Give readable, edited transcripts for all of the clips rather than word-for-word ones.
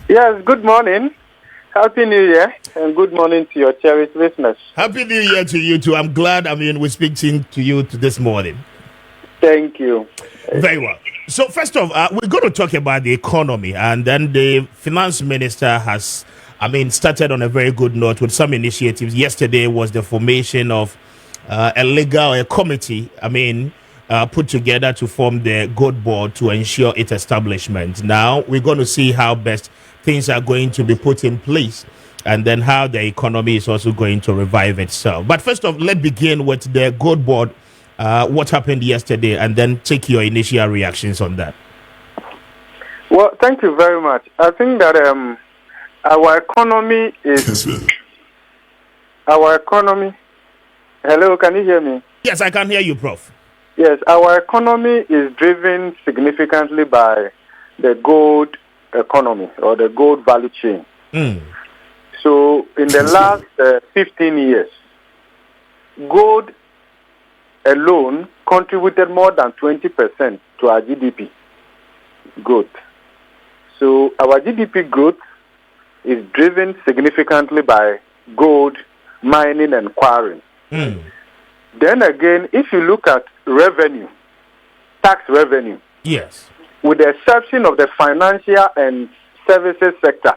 Yes, good morning. Happy New Year and good morning to your cherished listeners. Happy New Year to you too. I'm glad, we're speaking to you this morning. Thank you. Very well. So first off, we're going to talk about the economy, and then the finance minister has, started on a very good note with some initiatives. Yesterday was the formation of a committee, put together to form the Gold Board to ensure its establishment. Now we're going to see how best things are going to be put in place, and then how the economy is also going to revive itself. But first off, let's begin with the Gold Board. What happened yesterday, and then take your initial reactions on that. Well, thank you very much. I think that our economy is... Kessben. Our economy... Hello, can you hear me? Yes, I can hear you, Prof. Yes, our economy is driven significantly by the gold economy or the gold value chain. So in the last 15 years, gold alone contributed more than 20% to our GDP growth. So our GDP growth is driven significantly by gold mining and quarrying. Then again, if you look at revenue, tax revenue, yes, with the exception of the financial and services sector,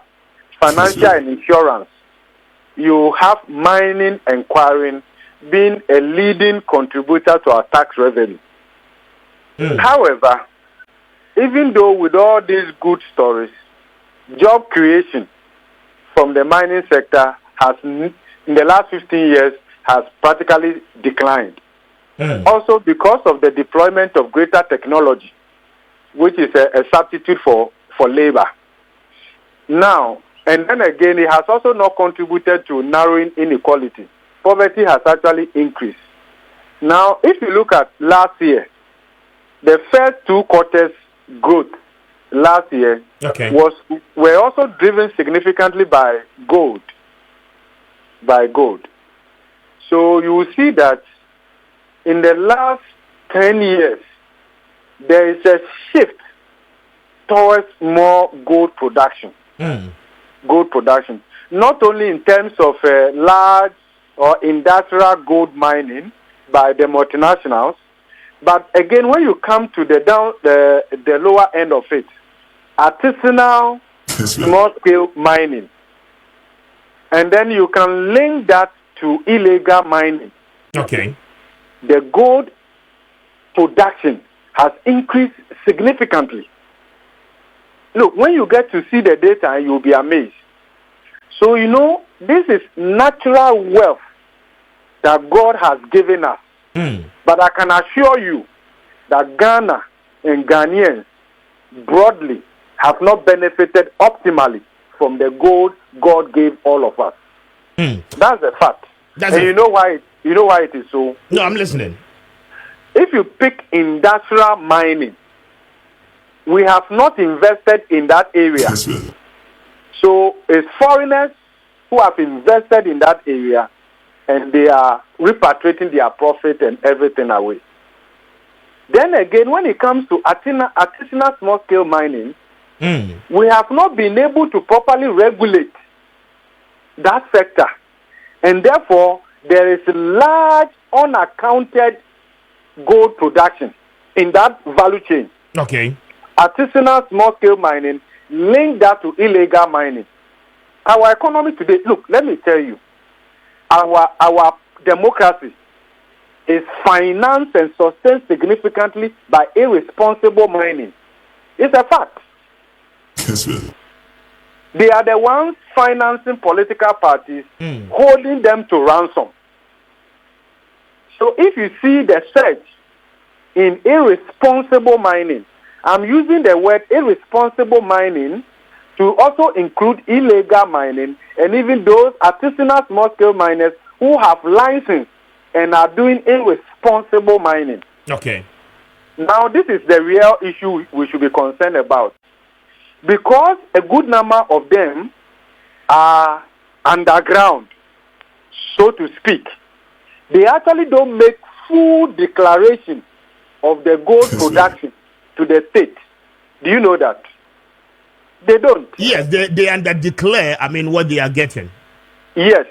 financial and insurance, you have mining and quarrying being a leading contributor to our tax revenue. However, even though with all these good stories, job creation from the mining sector has, in the last 15 years, has practically declined. Also because of the deployment of greater technology, which is a substitute for labor. Now, and then again, it has also not contributed to narrowing inequality. Poverty has actually increased. Now, if you look at last year, the first 2 quarters growth last year were also driven significantly by gold. So you will see that in the last 10 years, there is a shift towards more gold production. Gold production, not only in terms of large or industrial gold mining by the multinationals, but again, when you come to the lower end of it, artisanal small-scale mining, and then you can link that to illegal mining. The gold production has increased significantly. Look, when you get to see the data, you'll be amazed. So, this is natural wealth that God has given us. But I can assure you that Ghana and Ghanaians broadly have not benefited optimally from the gold God gave all of us. That's a fact. You know why it is so? No, I'm listening. If you pick industrial mining, we have not invested in that area. So it's foreigners who have invested in that area, and they are repatriating their profit and everything away. Then again, when it comes to artisanal small-scale mining, we have not been able to properly regulate that sector. And therefore, there is large unaccounted gold production in that value chain. Artisanal small-scale mining, link that to illegal mining. Our economy today, look, let me tell you, our democracy is financed and sustained significantly by irresponsible mining. It's a fact. They are the ones financing political parties, holding them to ransom. So if you see the surge in irresponsible mining, I'm using the word irresponsible mining to also include illegal mining and even those artisanal small-scale miners who have license and are doing irresponsible mining. Now, this is the real issue we should be concerned about. Because a good number of them are underground, so to speak. They actually don't make full declaration of the gold production to the state. Do you know that? They don't. Yes, they under declare, what they are getting. Yes,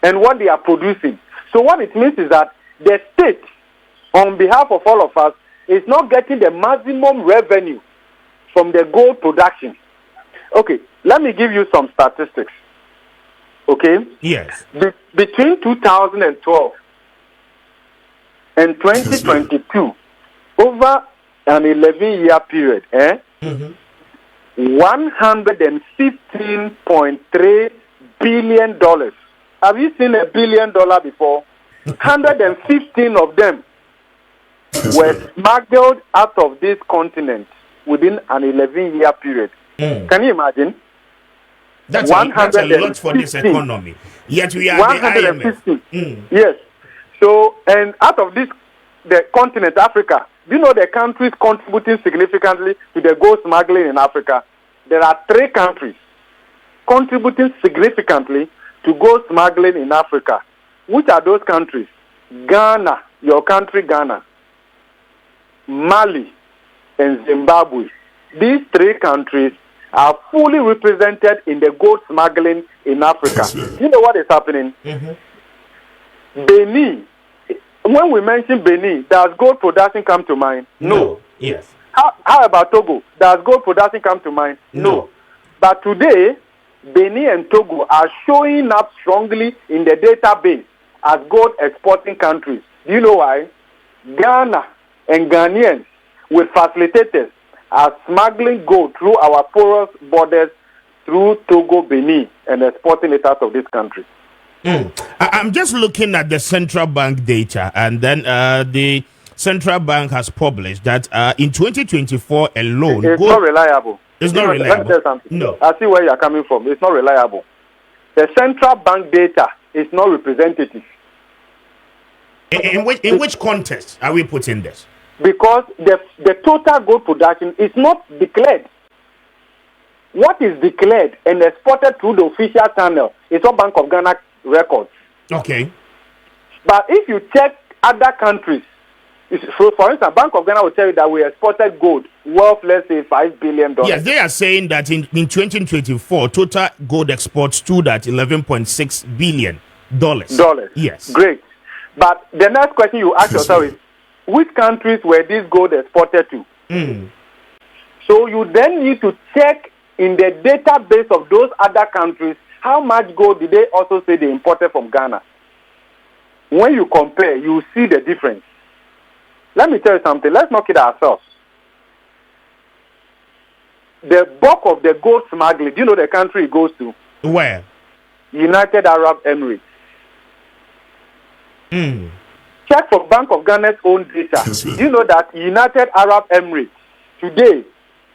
and what they are producing. So what it means is that the state, on behalf of all of us, is not getting the maximum revenue from the gold production. Okay, let me give you some statistics. Okay? Yes. Between 2012 and 2022, over an 11-year period, $115.3 billion. Have you seen $1 billion before? 115 of them were smuggled out of this continent within an 11-year period. Can you imagine? That's a lot for this economy. Yet we are 150. Yes. So, and out of this, the continent, Africa, do you know the countries contributing significantly to the gold smuggling in Africa? There are 3 countries contributing significantly to gold smuggling in Africa. Which are those countries? Ghana, your country Ghana, Mali, and Zimbabwe. These 3 countries are fully represented in the gold smuggling in Africa. You know what is happening? Benin. When we mention Benin, does gold production come to mind? No. Yes. How about Togo? Does gold production come to mind? No. But today, Benin and Togo are showing up strongly in the database as gold exporting countries. Do you know why? Ghana and Ghanaians with facilitators are smuggling gold through our porous borders through Togo, Benin, and exporting it out of this country. I'm just looking at the central bank data, and then the central bank has published that in 2024 alone, it's not reliable. It's not reliable. Let me tell you something. No. I see where you are coming from. It's not reliable. The central bank data is not representative. In which context are we putting this? Because the total gold production is not declared. What is declared and exported through the official channel is what Bank of Ghana records. Okay. But if you check other countries, so for instance, Bank of Ghana will tell you that we exported gold worth, let's say, $5 billion. Yes, they are saying that in 2024, total gold exports stood at $11.6 billion. Yes. Great. But the next question you ask yourself is, which countries were these gold exported to? So you then need to check in the database of those other countries, how much gold did they also say they imported from Ghana? When you compare, you see the difference. Let me tell you something. Let's not kid ourselves. The bulk of the gold smuggling, do you know the country it goes to? Where? United Arab Emirates. Check for Bank of Ghana's own data. Do you know that United Arab Emirates today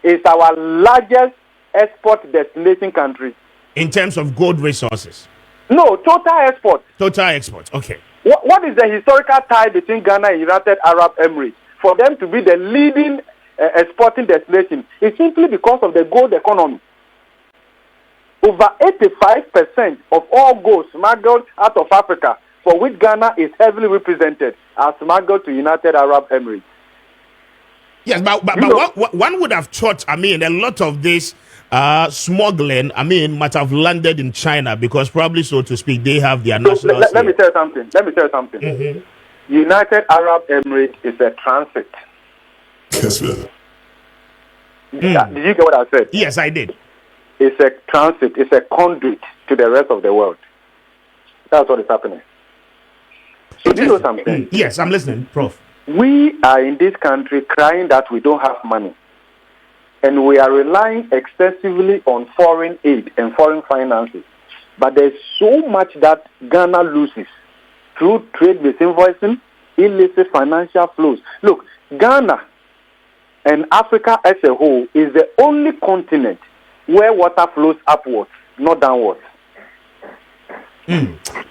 is our largest export destination country? In terms of gold resources? No, total export. Total export, okay. What is the historical tie between Ghana and United Arab Emirates? For them to be the leading exporting destination, it's simply because of the gold economy. Over 85% of all gold smuggled out of Africa, for which Ghana is heavily represented, are smuggled to United Arab Emirates. Yes, but one would have thought, a lot of this smuggling, might have landed in China because probably, so to speak, they have their national... Let me tell you something. United Arab Emirates is a transit. Kessben. Did you get what I said? Yes, I did. It's a transit. It's a conduit to the rest of the world. That's what is happening. So do you know something? Yes, I'm listening, Prof. We are in this country crying that we don't have money. And we are relying extensively on foreign aid and foreign finances. But there's so much that Ghana loses through trade-based invoicing, illicit financial flows. Look, Ghana and Africa as a whole is the only continent where water flows upwards, not downwards.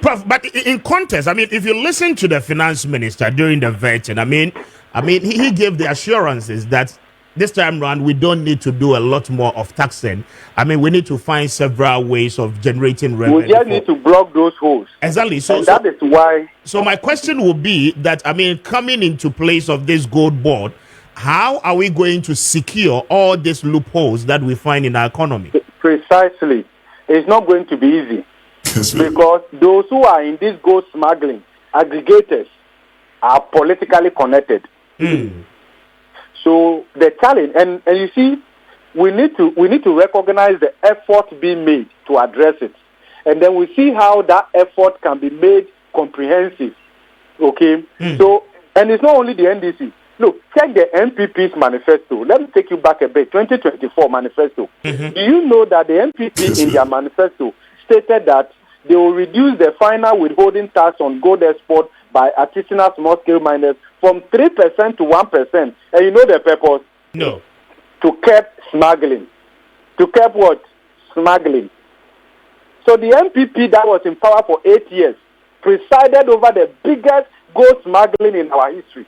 Prof, but in context, if you listen to the finance minister during the vetting, he gave the assurances that this time around we don't need to do a lot more of taxing. We need to find several ways of generating revenue. We just need to block those holes. Exactly. So that is why. So my question will be that coming into place of this gold board, how are we going to secure all these loopholes that we find in our economy? Precisely. It's not going to be easy. Because those who are in this gold smuggling, aggregators, are politically connected. So the challenge, and you see, we need to recognize the effort being made to address it. And then we see how that effort can be made comprehensive. Okay? So, and it's not only the NDC. Look, check the NPP's manifesto. Let me take you back a bit. 2024 manifesto. Do you know that the NPP in their manifesto stated that they will reduce the final withholding tax on gold export by artisanal small-scale miners from 3% to 1%. And you know the purpose? No. To curb smuggling. To curb what? Smuggling. So the NPP that was in power for 8 years presided over the biggest gold smuggling in our history.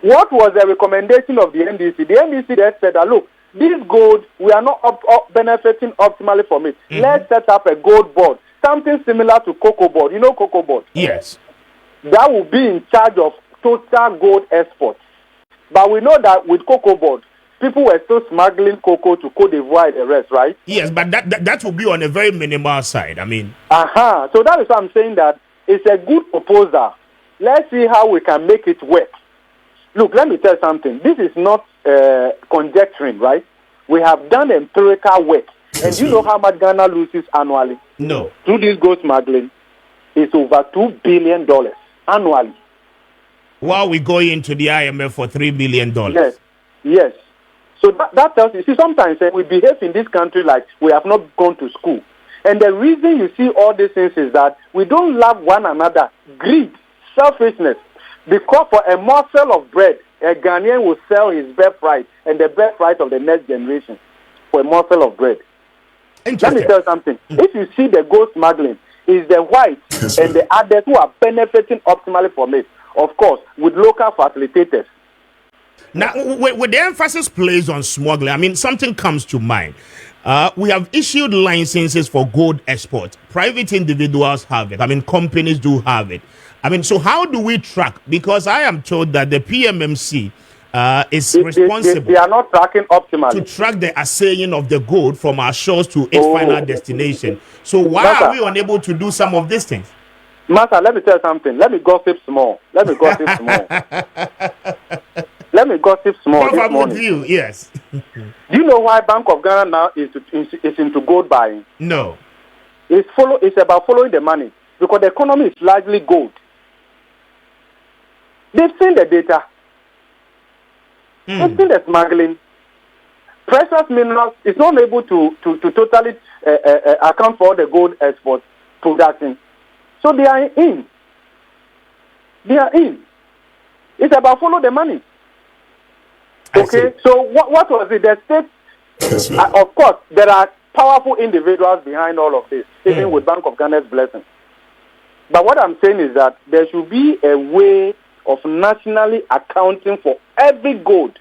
What was the recommendation of the NDC? The NDC then said that, look, this gold, we are not benefiting optimally from it. Let's set up a gold board, something similar to cocoa board. You know cocoa board? Yes. That will be in charge of total gold exports. But we know that with cocoa board, people were still smuggling cocoa to Cote d'Ivoire and the rest, right? Yes, but that will be on a very minimal side. I mean. So that is why I'm saying that it's a good proposal. Let's see how we can make it work. Look, let me tell you something. This is not conjecturing, right? We have done empirical work. And do you know how much Ghana loses annually? No. Through this gold smuggling, it's over $2 billion annually. While we go into the IMF for $3 billion. Yes. So that tells you, see, sometimes we behave in this country like we have not gone to school. And the reason you see all these things is that we don't love one another. Greed, selfishness. Because for a morsel of bread, a Ghanaian will sell his birthright and the birthright of the next generation for a morsel of bread. Let me tell you something. If you see the gold smuggling, it's the whites and the others who are benefiting optimally from it. Of course, with local facilitators. Now, with the emphasis placed on smuggling, I mean, something comes to mind. We have issued licenses for gold export. Private individuals have it. I mean, companies do have it. I mean, so how do we track? Because I am told that the PMMC is responsible. They are not tracking optimally. To track the assaying of the gold from our shores to its final destination. So why are we unable to do some of these things? Master, let me tell you something. Let me gossip small. Let me gossip small this morning. With you, yes. Do you know why Bank of Ghana now is into gold buying? No. It's about following the money. Because the economy is largely gold. They've seen the data. They've seen the smuggling. Precious minerals is not able to totally account for all the gold export production. So they are in. It's about follow the money. Okay, so what was it? The state, of course, there are powerful individuals behind all of this, even with Bank of Ghana's blessing. But what I'm saying is that there should be a way of nationally accounting for every gold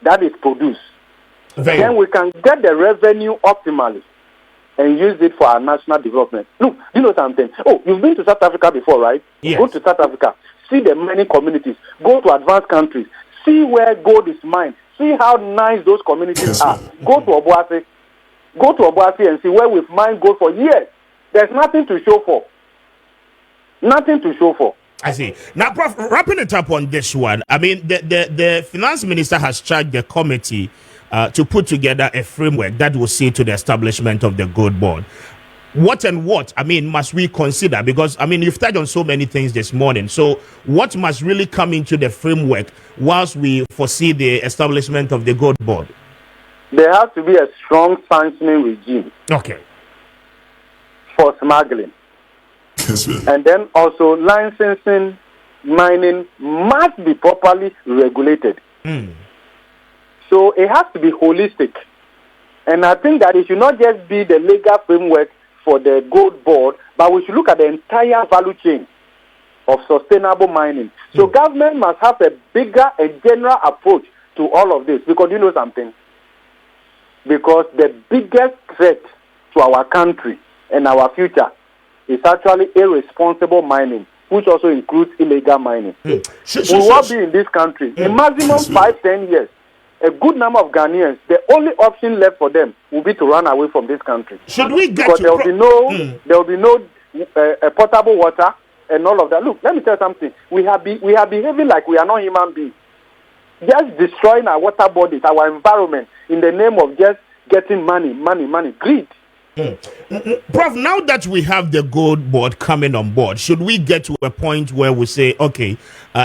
that is produced. Then we can get the revenue optimally and use it for our national development. Look, you know something? Oh, you've been to South Africa before, right? Yes. Go to South Africa. See the mining communities. Go to advanced countries. See where gold is mined. See how nice those communities are. Go to Obuasi. Go to Obuasi and see where we've mined gold for years. There's nothing to show for. Nothing to show for. I see. Now, Prof, wrapping it up on this one, I mean, the finance minister has charged the committee to put together a framework that will see to the establishment of the gold board. What, I mean, must we consider? Because, I mean, you've touched on so many things this morning. So what must really come into the framework whilst we foresee the establishment of the gold board? There has to be a strong sanctioning regime. Okay. For smuggling. And then also licensing, mining must be properly regulated. So it has to be holistic. And I think that it should not just be the legal framework for the gold board, but we should look at the entire value chain of sustainable mining. So government must have a bigger and general approach to all of this. Because you know something? Because the biggest threat to our country and our future is actually irresponsible mining. which also includes illegal mining. We will be in this country. In maximum 5-10 years, a good number of Ghanaians, the only option left for them will be to run away from this country. Should we get because there will be no potable water and all of that. Look, let me tell you something. We are behaving like we are not human beings. Just destroying our water bodies, our environment, in the name of just getting money, greed. Prof, now that we have the gold board coming on board, should we get to a point where we say, okay,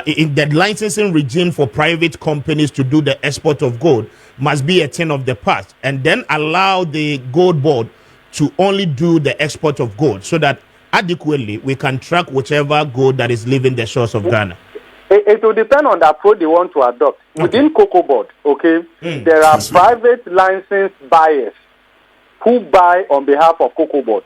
in the licensing regime for private companies to do the export of gold must be a thing of the past, and then allow the gold board to only do the export of gold so that adequately we can track whichever gold that is leaving the shores of Ghana? It will depend on the approach they want to adopt. Okay. Within Cocoa Board, there are private licensed buyers who buy on behalf of Cocoa Board.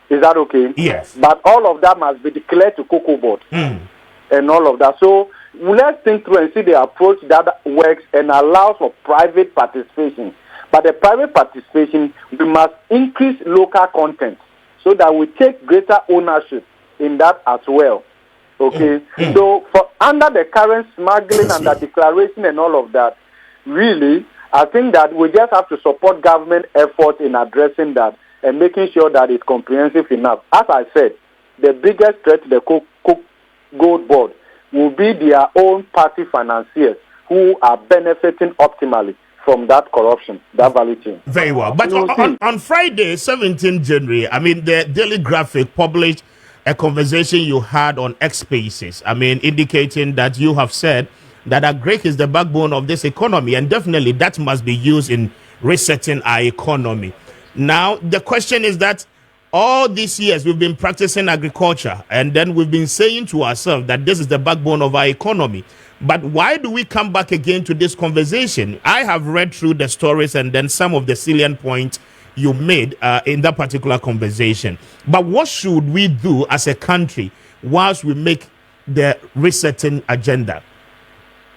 Is that okay? Yes. But all of that must be declared to Cocoa Board and all of that. So let's think through and see the approach that works and allows for private participation. But the private participation, we must increase local content so that we take greater ownership in that as well. Okay? So under the current smuggling and the declaration and all of that, really, I think that we just have to support government efforts in addressing that and making sure that it's comprehensive enough. As I said, the biggest threat to the Gold Board will be their own party financiers who are benefiting optimally from that corruption, that value chain. Very well. But on Friday, 17 January, the Daily Graphic published a conversation you had on X Spaces, indicating that you have said that agric is the backbone of this economy, and definitely that must be used in resetting our economy. Now, the question is that all these years we've been practicing agriculture, and then we've been saying to ourselves that this is the backbone of our economy. But why do we come back again to this conversation? I have read through the stories and then some of the salient points you made in that particular conversation. But what should we do as a country whilst we make the resetting agenda?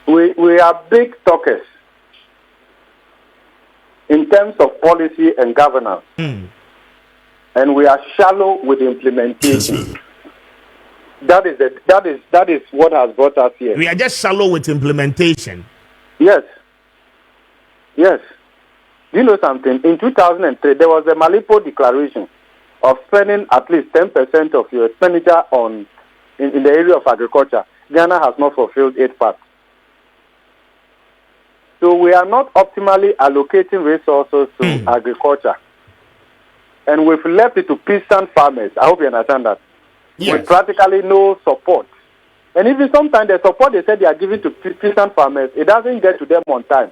We are big talkers in terms of policy and governance, and we are shallow with implementation. That is what has brought us here. We are just shallow with implementation. Yes. Do you know something? In 2003, there was a Malipo declaration of spending at least 10% of your expenditure in the area of agriculture. Ghana has not fulfilled its part. So we are not optimally allocating resources to agriculture. And we've left it to peasant farmers. I hope you understand that. Yes. With practically no support. And even sometimes the support they said they are giving to peasant farmers, it doesn't get to them on time.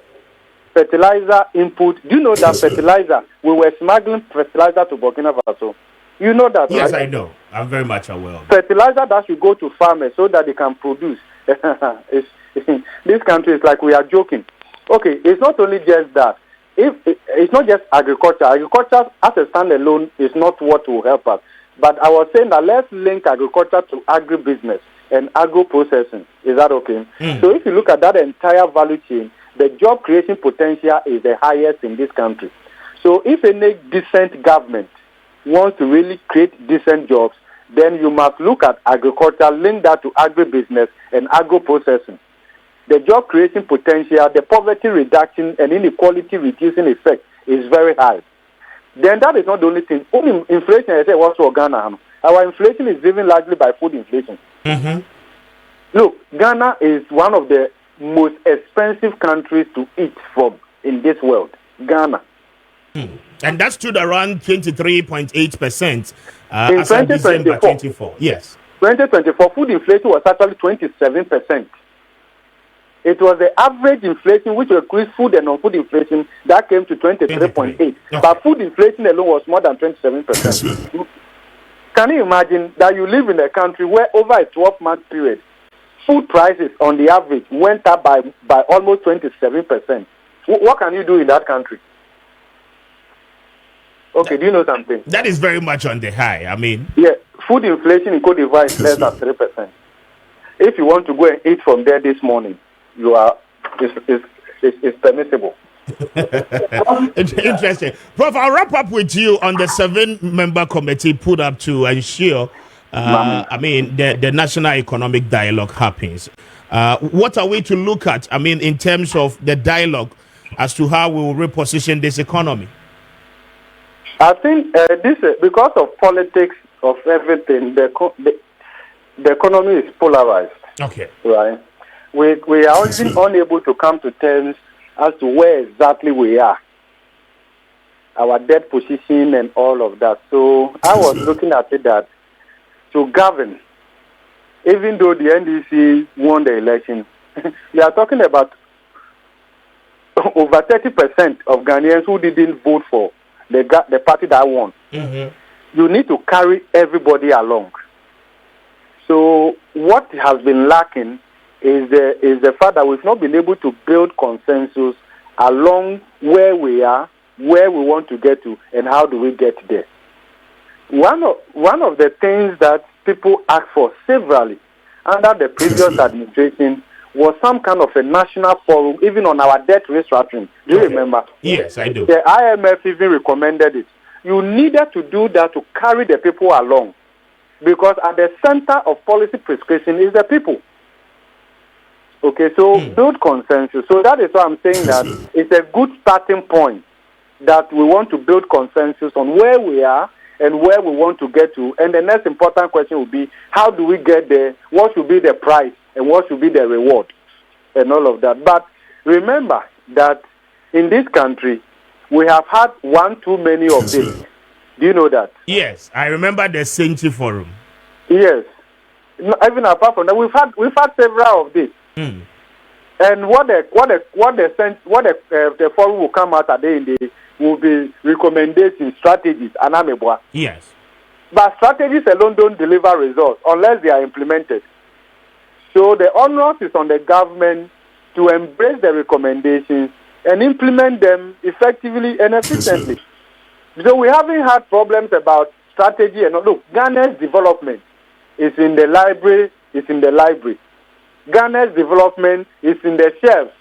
Fertilizer input. Do you know that fertilizer, we were smuggling fertilizer to Burkina Faso? You know that, yes, right? I know. I'm very much aware of that. Fertilizer that should go to farmers so that they can produce. This country is like we are joking. Okay, it's not only just that. It's not just agriculture. Agriculture as a standalone is not what will help us. But I was saying that let's link agriculture to agribusiness and agro-processing. Is that okay? So if you look at that entire value chain, the job creation potential is the highest in this country. So if any decent government wants to really create decent jobs, then you must look at agriculture, link that to agribusiness and agro-processing. The job creation potential, the poverty reduction and inequality reducing effect is very high. Then that is not the only thing. Only inflation, I say, what's for Ghana? Our inflation is driven largely by food inflation. Look, Ghana is one of the most expensive countries to eat from in this world. Ghana. And that stood around 23.8% in as of December 24. Yes. 2024, food inflation was actually 27%. It was the average inflation, which includes food and non-food inflation, that came to 23.8. Okay. But food inflation alone was more than 27%. Can you imagine that you live in a country where over a 12-month period, food prices on the average went up by almost 27%? What can you do in that country? Okay, do you know something? That is very much on the high. Yeah, food inflation in Cote d'Ivoire is less than 3%. If you want to go and eat from there this morning, it's permissible. Interesting. Prof, I'll wrap up with you on the 7-member committee put up to ensure I mean, the national economic dialogue happens. What are we to look at? I mean, in terms of the dialogue as to how we will reposition this economy? I think this because of politics of everything, the economy is polarized. Okay. Right. We are even unable to come to terms as to where exactly we are, our debt position and all of that. So I was looking at it that to govern, even though the NDC won the election, we are talking about over 30% of Ghanaians who didn't vote for the party that won. Mm-hmm. You need to carry everybody along. So what has been lacking is the fact that we've not been able to build consensus along where we are, where we want to get to, and how do we get there. One of the things that people asked for severally under the previous administration was some kind of a national forum, even on our debt restructuring. Do you remember? Yes, I do. The IMF even recommended it. You needed to do that to carry the people along, because at the center of policy prescription is the people. Okay, so build consensus. So that is why I'm saying that it's a good starting point, that we want to build consensus on where we are and where we want to get to. And the next important question will be, how do we get there? What should be the price and what should be the reward and all of that. But remember that in this country, we have had one too many of this. Do you know that? Yes, I remember the Senchi Forum. Yes. Even apart from that, we've had several of this. And what the forum will come out at the end will be recommendations, strategies, and amebwa. Yes. But strategies alone don't deliver results unless they are implemented. So the onus is on the government to embrace the recommendations and implement them effectively and efficiently. So we haven't had problems about strategy. And look, Ghana's development is in the library. Ghana's development is in the shelves.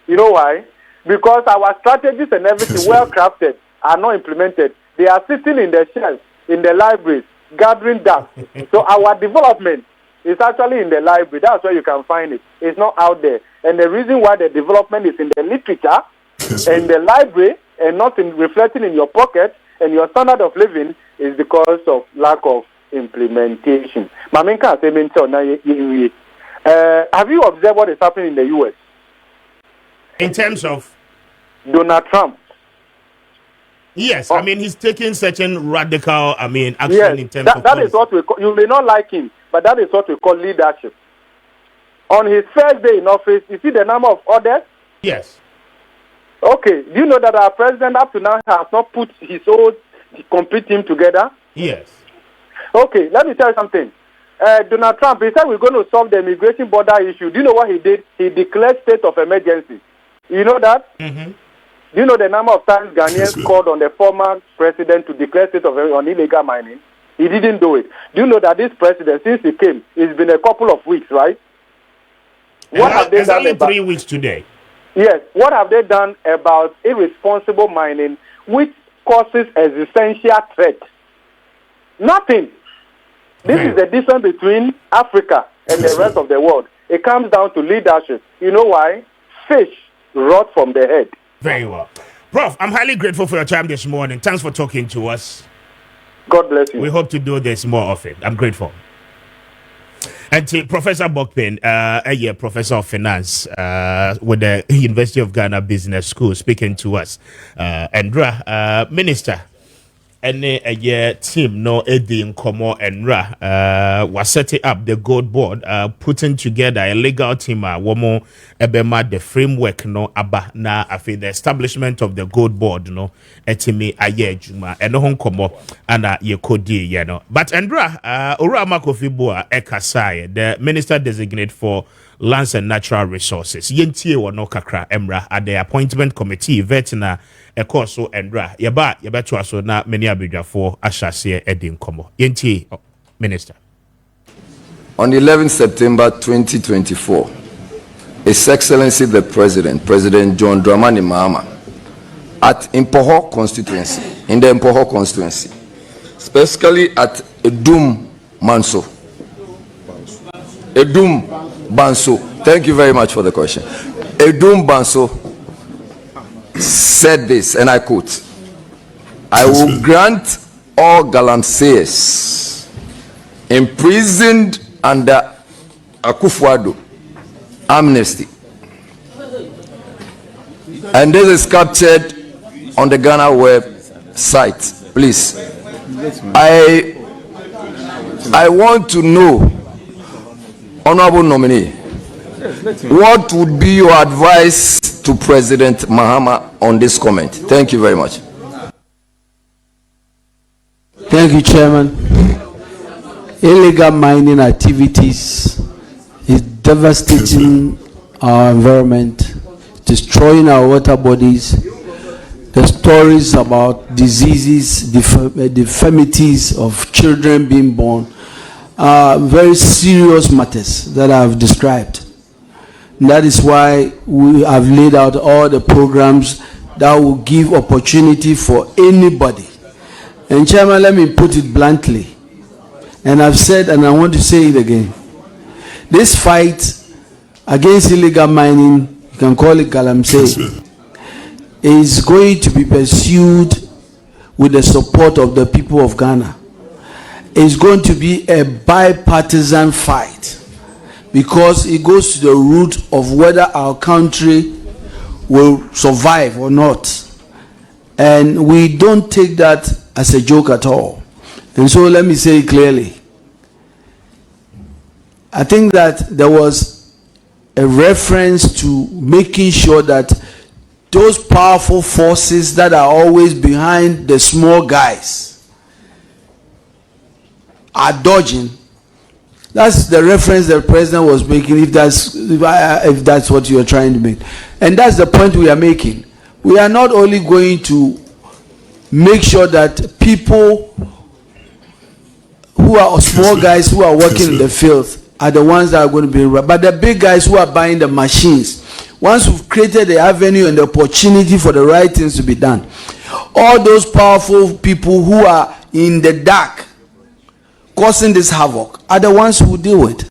You know why? Because our strategies and everything well crafted are not implemented. They are sitting in the shelves, in the libraries, gathering dust. So our development is actually in the library. That's where you can find it. It's not out there. And the reason why the development is in the literature and the library and not reflecting in your pocket and your standard of living is because of lack of implementation. Have you observed what is happening in the U.S.? In terms of Donald Trump? Yes, I mean, he's taking certain radical, action in terms of that is what we call, you may not like him, but that is what we call leadership. On his first day in office, you see the number of orders? Yes. Okay, do you know that our president up to now has not put his own complete team together? Yes. Okay, let me tell you something. Donald Trump, he said we're going to solve the immigration border issue. Do you know what he did? He declared state of emergency. You know that? Mm-hmm. Do you know the number of times Ghanaians called on the former president to declare state of emergency on illegal mining? He didn't do it. Do you know that this president, since he came, it's been a couple of weeks, right? What have they done? Only 3 weeks today. Yes. What have they done about irresponsible mining, which causes existential threat? Nothing. This is the difference between Africa and the rest of the world. It comes down to leadership. You know why? Fish rot from the head. Very well. Prof, I'm highly grateful for your time this morning. Thanks for talking to us. God bless you. We hope to do this more often. I'm grateful. And to Professor Bokpin, Professor of Finance with the University of Ghana Business School, speaking to us. Andra, Minister, any team no in Komo and was setting up the gold board, putting together a legal team, womo ebema the framework no aba na afi the establishment of the gold board no etimi ayejuma and no komo ana ye kodi ye no. But Andra, Ora Makofibua Ekasai, the minister designate for Lands and Natural Resources, yentie wono kakra emra at the appointment committee vetina ekoso Andra yaba to aso na many abidwafo ahyase edin komo yentie minister. On 11 September 2024, His Excellency the President John Dramani Mahama, at Impoho constituency, in the Impoho constituency, specifically at Edum Manso. Edum Banso. Thank you very much for the question. Edum Banso said this, and I quote, I will grant all Galamseyers imprisoned under Akufo-Addo amnesty. And this is captured on the Ghana website. Please, I want to know, Honorable Nominee, what would be your advice to President Mahama on this comment? Thank you very much. Thank you, Chairman. Illegal mining activities is devastating our environment, destroying our water bodies. The stories about diseases, deformities of children being born are very serious matters that I have described. And that is why we have laid out all the programs that will give opportunity for anybody. And Chairman, let me put it bluntly, and I've said, and I want to say it again, this fight against illegal mining, you can call it Galamsey, is going to be pursued with the support of the people of Ghana. It's going to be a bipartisan fight because it goes to the root of whether our country will survive or not. And we don't take that as a joke at all. And so let me say it clearly. I think that there was a reference to making sure that those powerful forces that are always behind the small guys are dodging. That's the reference the president was making, if that's what you are trying to make. And that's the point we are making. We are not only going to make sure that people who are small guys who are working in the field are the ones that are going to be, but the big guys who are buying the machines, once we've created the avenue and the opportunity for the right things to be done, all those powerful people who are in the dark causing this havoc are the ones who deal with it.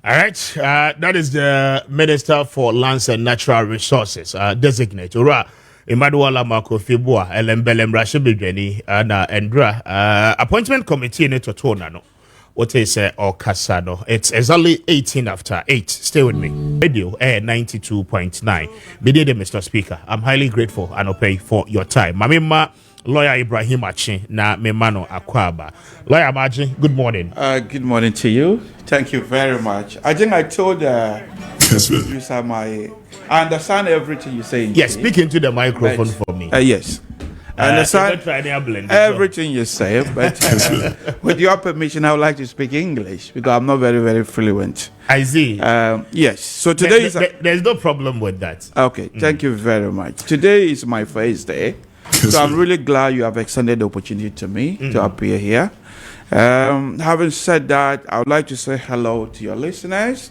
All right, that is the Minister for Lands and Natural Resources, designate. Ura Imaduala Mako Fibua, Elembelem Rashibidweni, and Endra, appointment committee in Totona. No, what is or Casano? It's exactly 18 after 8. Stay with me. Radio Air 92.9. Bidede, Mr. Speaker. I'm highly grateful and okay for your time. Mamima. Lawyer Ibrahim Achi na Memano Akwaba. Lawyer Maji, good morning. Good morning to you. Thank you very much. I think I told Kessben, I understand everything you say. Yes, speak into the microphone for me. Yes. I understand everything you say, but with your permission, I would like to speak English because I'm not very, very fluent. I see. Yes. So today there's no problem with that. Okay. Thank you very much. Today is my first day. So I'm really glad you have extended the opportunity to me to appear here. Having said that, I would like to say hello to your listeners,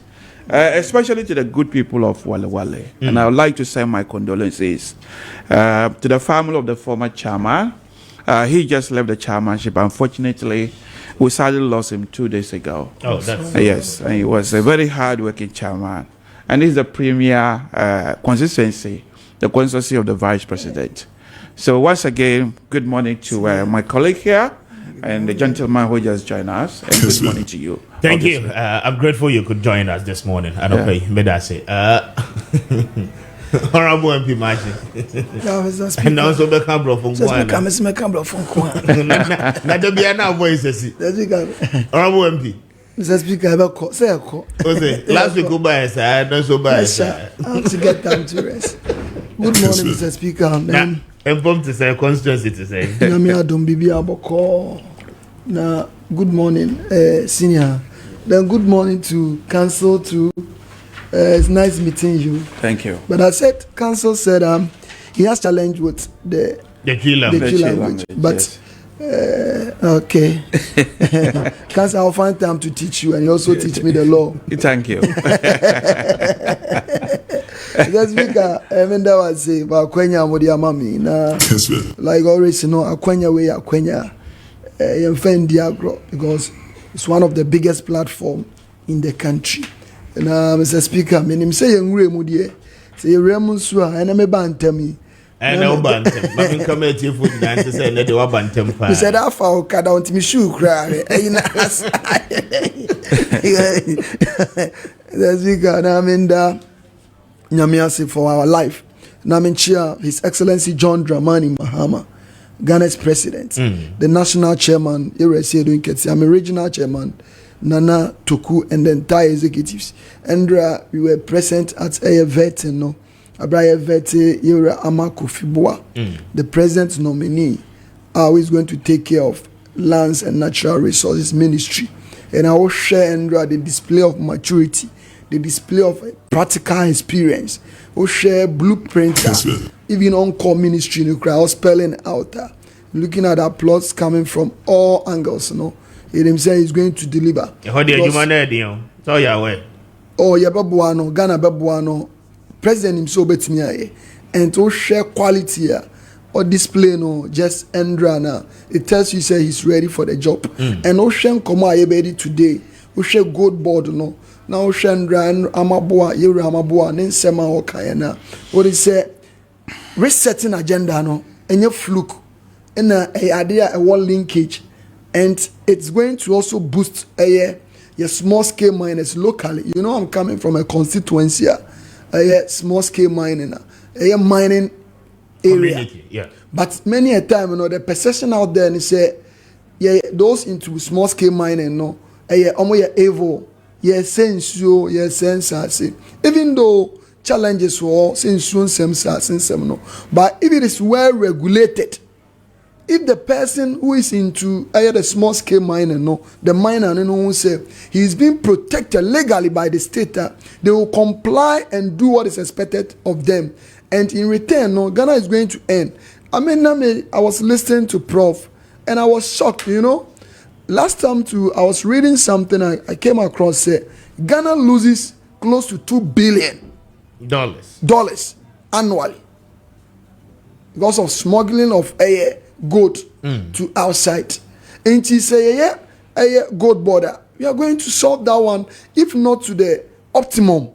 especially to the good people of Wale Wale. And I would like to send my condolences to the family of the former chairman. He just left the chairmanship. Unfortunately, we sadly lost him 2 days ago. Oh, that's yes. And he was a very hard-working chairman. And he's the premier constituency, the constituency of the vice president. So once again, good morning to my colleague here and the gentleman who just joined us. And good morning to you. Thank you. I'm grateful you could join us this morning. I don't pay. Medase. Honorable MP Maakye. And also the camera from Kwan. Not to be an voice. Honorable MP. Mr. Speaker, say last week, goodbye, sir. Not so bad. To get time to rest. Good morning, Mr. Speaker. Informed to say constituency to say. Now, good morning, senior. Then good morning to council too. It's nice meeting you. Thank you. But I said, council said he has challenge with the Twi language. But yes. Okay. Council, I'll find time to teach you and you also teach me the law. Thank you. The speaker, that was say, but Kwenya Modia Mami, like always, you know, Akwenya way, Akwenya. because it's one of the biggest platforms in the country. And Mr. Speaker, I mean, say say Remusua, and I'm bantami. And no bantam. Nothing committee for the answer said that they were bantam. He said, I found cut down to me shoe cry. The Speaker, I mean, Nyamiasi for our life. Namin Chair, His Excellency John Dramani Mahama, Ghana's president, the national chairman, I'm a regional chairman, Nana Toku, and the entire executives. Andra, we were present at a vet, no, Abraya Vete, Yura Amako Fibua, the president's nominee, who is going to take care of lands and natural resources ministry. And I will share Andra the display of maturity, the display of practical experience, we share blueprint, even on core ministry, you crowd spelling out, looking at applause coming from all angles, you know. He himself is going to deliver. Oh, yeah, Babuano, Ghana Babuano, President himself bet me, and to share quality or display no just Endrana. It tells you say he's ready for the job. And Ocean Koma Yebedi today, we share gold board no. Now Shandra and Amaboa, Yura Amaboa, then Sema Okayana. What is say resetting agenda no and your fluke and a idea a wall linkage, and it's going to also boost a small scale miners locally. You know, I'm coming from a constituency, a small scale mining, a mining area. Yeah. But many a time, you know, the perception out there and say, yeah, those into small scale mining, no, evil. Yes, sense you, yes, sense. Even though challenges were sense no, but if it is well regulated, if the person who is into the small scale mining, no, the miner, you know, say he is being protected legally by the state, they will comply and do what is expected of them, and in return, no, Ghana is going to end. I was listening to Prof, and I was shocked, you know. Last time I was reading something I came across, say Ghana loses close to $2 billion annually because of smuggling of gold to outside. And he say gold border. We are going to solve that one, if not to the optimum.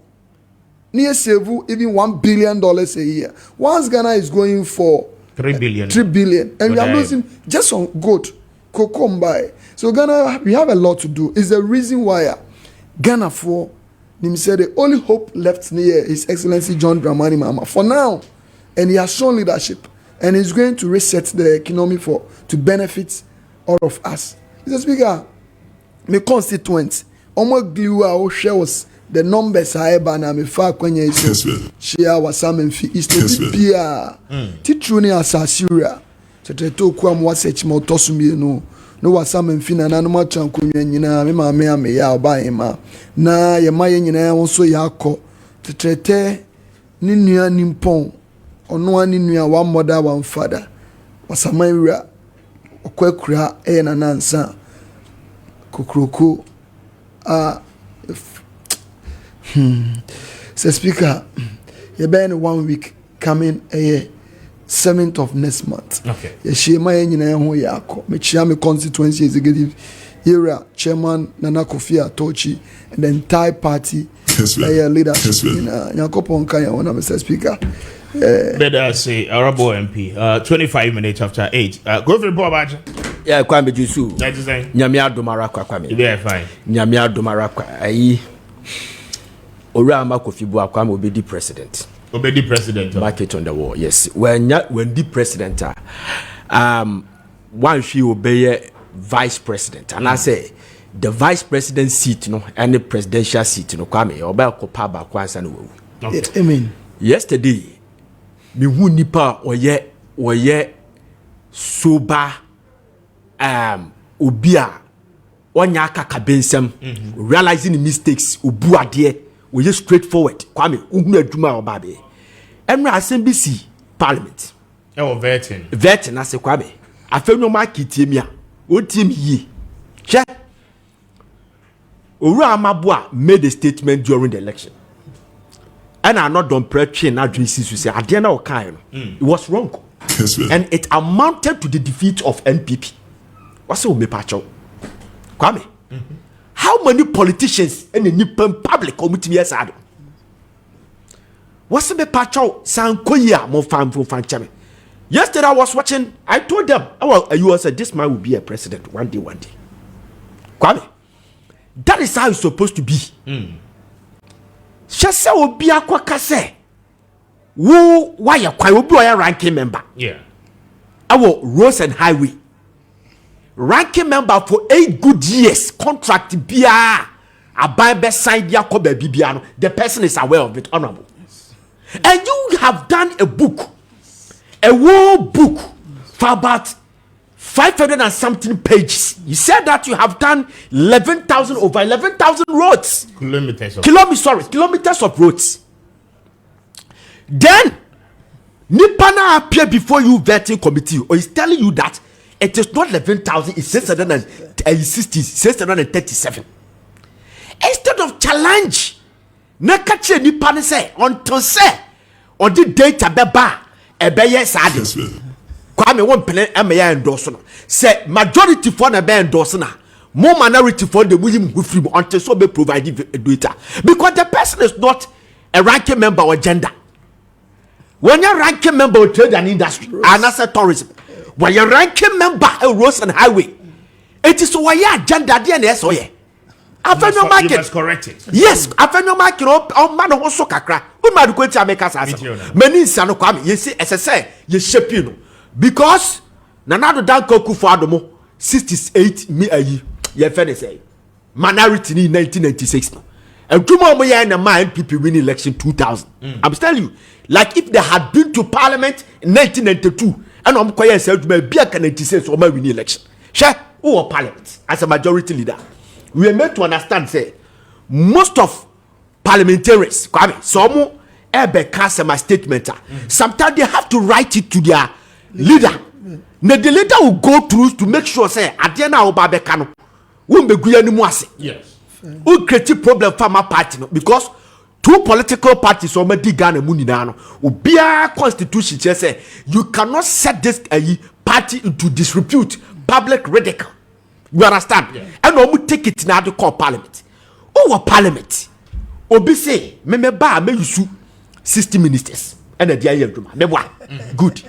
Near save even $1 billion a year. Once Ghana is going for $3 billion, and we are losing just on gold. Kokombai. So Ghana, we have a lot to do. It's the reason why Ghana for him said the only hope left near His Excellency John Dramani Mahama for now, and he has shown leadership, and he's going to reset the economy to benefit all of us. Mr. Speaker, my constituents, Omo Gliwa shows the numbers I na me fa kwenye iso share wasam fi East Pia titruni asasura teteto kwa mwasech mo tosumi no wasam mfi na nanu matran konwa nyina me ma me ame ya oba hima na ye maye nyina wonso yakọ tetete ni nua nimpon ono ani nua wa mother one father wasamawura okwakura na nansa kokroko so Speaker, you've been 1 week coming 7th of next month. Okay. She my me constituency executive area chairman Nana Kofi Atochi and the entire party leadership in Yakopon Kaya one Mr. Speaker. Better say Arabo MP 25 minutes after 8. Go for Bob. Yeah, Kwame Jusu. That's the same. Nyamia Domarakwa Kwame. Yeah, fine. Nyamia Domarakwa. Ayi. Ora Maakye Kubi Kwame obedi president. Obedi president. Market on the wall. Yes. When the president one she obey vice president. And I say the vice president seat no and the presidential seat no Kwame oba kopa ba kwansa no wu. Okay. Amen. Yesterday me hu nipa oye soba obia onya aka bensem realizing the mistakes obu ade we just straightforward Kwame uhunu adwuma obabe emra assembly parliament vetting ase Kwame afenyo market emia o team yi che Oru Amabua made a statement during the election and are not done preaching na dreams to say adena okan it was wrong Kessben. and it amounted to the defeat of NPP What's the me pacho? Kwame. How many politicians in the Nippon public committee yes are? What's the pacho? Sankoya mo fan from Fanchame. Yesterday I was watching. I told them, "Oh, you said this man will be a president one day, one day." Kwame, that is how it's supposed to be. Shasa will be a kwakase. Who why a kwa will be a ranking member? Yeah. Our roads and highway. Ranking member for 8 good years. Contract bia. A buy best sign bia ko baby biano. The person is aware of it, honorable. Yes. And you have done a book, a whole book for about 500 and something pages. You said that you have done over 11,000 roads. Kilometers of roads. Then Nipana appear before you vetting committee or is telling you that it is not 11,000, it's 637. Instead of challenge, Nakache Nipana say until say on the data beba ebeye sade. Kwame won pen emeye endorse no. Say majority for na be endorse na. More minority for the William free until so be provide data. Because the person is not a ranking member or gender. When you're ranking member of trade and industry and as a tourism, when you're ranking member of roads and highway, it is why your agenda DNS or ye. You must correct it. Yes, after no market on man also kakra. Who might go to make us many sano come, you see, as I say, you shape you know. Because Nanado Danko Kufadomo 68 me a year, ye fair say. Minority in 1996. And 2 more years in the mind people win election 2000. I'm telling you, like if they had been to parliament in 1992 and I'm quite said to be a 96 or my win election. Share who parliament as a majority leader. We are meant to understand say most of parliamentarians, some cast my statement. Sometimes they have to write it to their leader. Now the leader will go through to make sure say at the end of Babekano won't be good anymore. Yes. Who create problem for my party because 2 political parties already Ghana money now. Ubia constitution just say you cannot set this party into disrepute, public ridicule. You understand? Yeah. And we take it now to call parliament. Oh, parliament. Obi say me you sue 60 ministers and a dia good.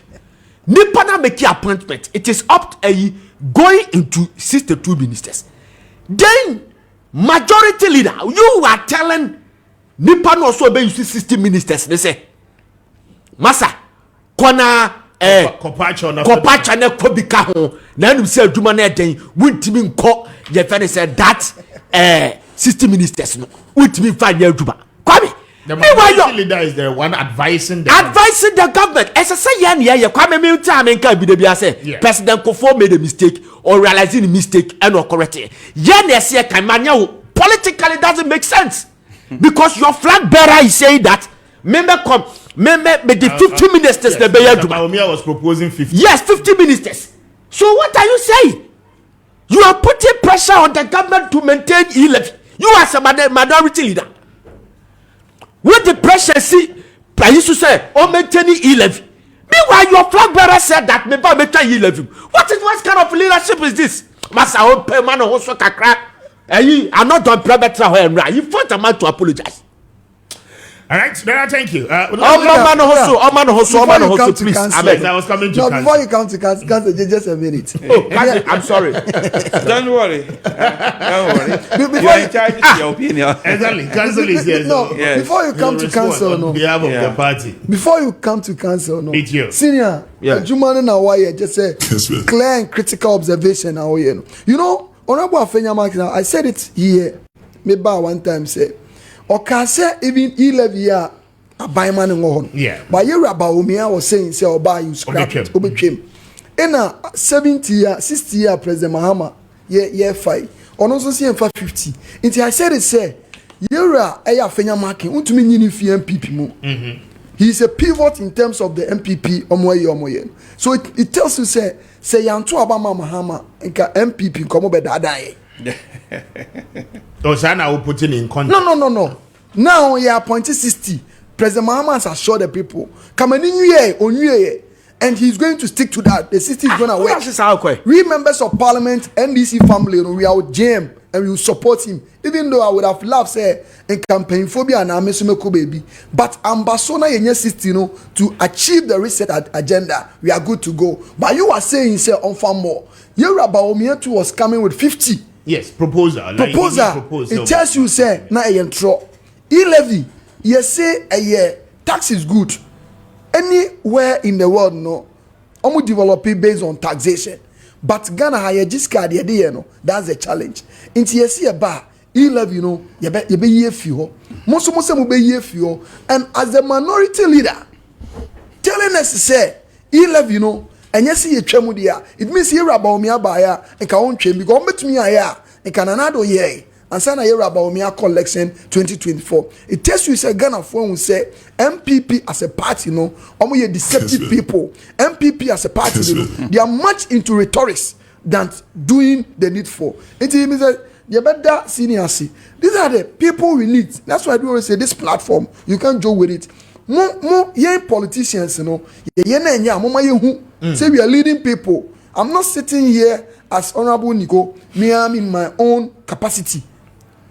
Nipana make appointment. It is up to going into 62 ministers. Then majority leader, you are telling Nipana also be you see 60 ministers. They say, Masa, kona Kopacha ne kobika ho na enu se aduma na eden wuntimi nko ye fe ne said that 60 ministers no wuntimi fa nya aduma Kwame the majority leader is the one advising the government as I say ye Kwame me time nka bi de bia say President Kofo made a mistake or realizing the mistake and or correct it ye na say kan manya politically doesn't make sense because your flag bearer is saying that member come me the 50 ministers the Maakye was proposing 50. Yes, 50 ministers. So what are you saying? You are putting pressure on the government to maintain e-levy. You as a minority leader. What the pressure see? I used to say, maintaining e-levy. Meanwhile, your flag bearer said that me ba maintain e-levy. What kind of leadership is this? Masa on pay man also kakra. I'm not done private you want a man to apologize. All right, thank you. Please. I was coming to before you come to cancel, just a minute. Oh, I'm sorry. Don't worry. Before you charge your opinion. Exactly. Cancel is here. No, yes. Before you come to cancel, no. On behalf of the party. Before you come to cancel, no. Meet you. Senior, Jumani na why just say clear and critical observation now. You know, Honorable Appiah Kubi, I said it here. Maybe one time say. Or say even 11 year a buy man in one. Yeah. But you about Umia was saying, say, or buy you scrap it. In a 70 year, 60 year President Mahama, yeah, 5. Or also see him for 50. Until I said it, say, you're a Appiah marking, to me, you MPP. He is a pivot in terms of the MPP. So it tells you, say, Yantu Obama Mahama, and MPP, come over that. Osana will put in contact. No. Now he appointed 60. President Mahama has assured the people. Come on in here, And he's going to stick to that. The system is going to work. That's how okay. We members of parliament, NDC family, we are with Jam and we will support him. Even though I would have loved say in campaign phobia and Amesumeko baby. But Ambassador Yenye system, to achieve the reset agenda, we are good to go. But you are saying say on farm more. Yerabaomiatu was coming with 50. Yes, proposal. It tells you say na a intro. E-levy, you say a year tax is good. Anywhere in the world, no, I'm developing based on taxation. But Ghana higher discard the idea, no, that's the challenge. Into you see a bar, e-levy, you know, you be ye few. Most will be ye few. And as the minority leader, telling us to say, e-levy, you know, and you see a chemudia, it means here about me a buyer and can own chem, because met me a year and can another year. And sana here about me a collection 2024. It tells you say Ghana phone will say MPP as a party, you know, only deceptive people. MPP as a party, you know, they are much into rhetorics than doing the needful. It means that you better seniority. These are the people we need. That's why we always say this platform, you can't joke with it. More young politicians, you know, say we are leading people. I'm not sitting here as Honorable Nico, me I'm in my own capacity.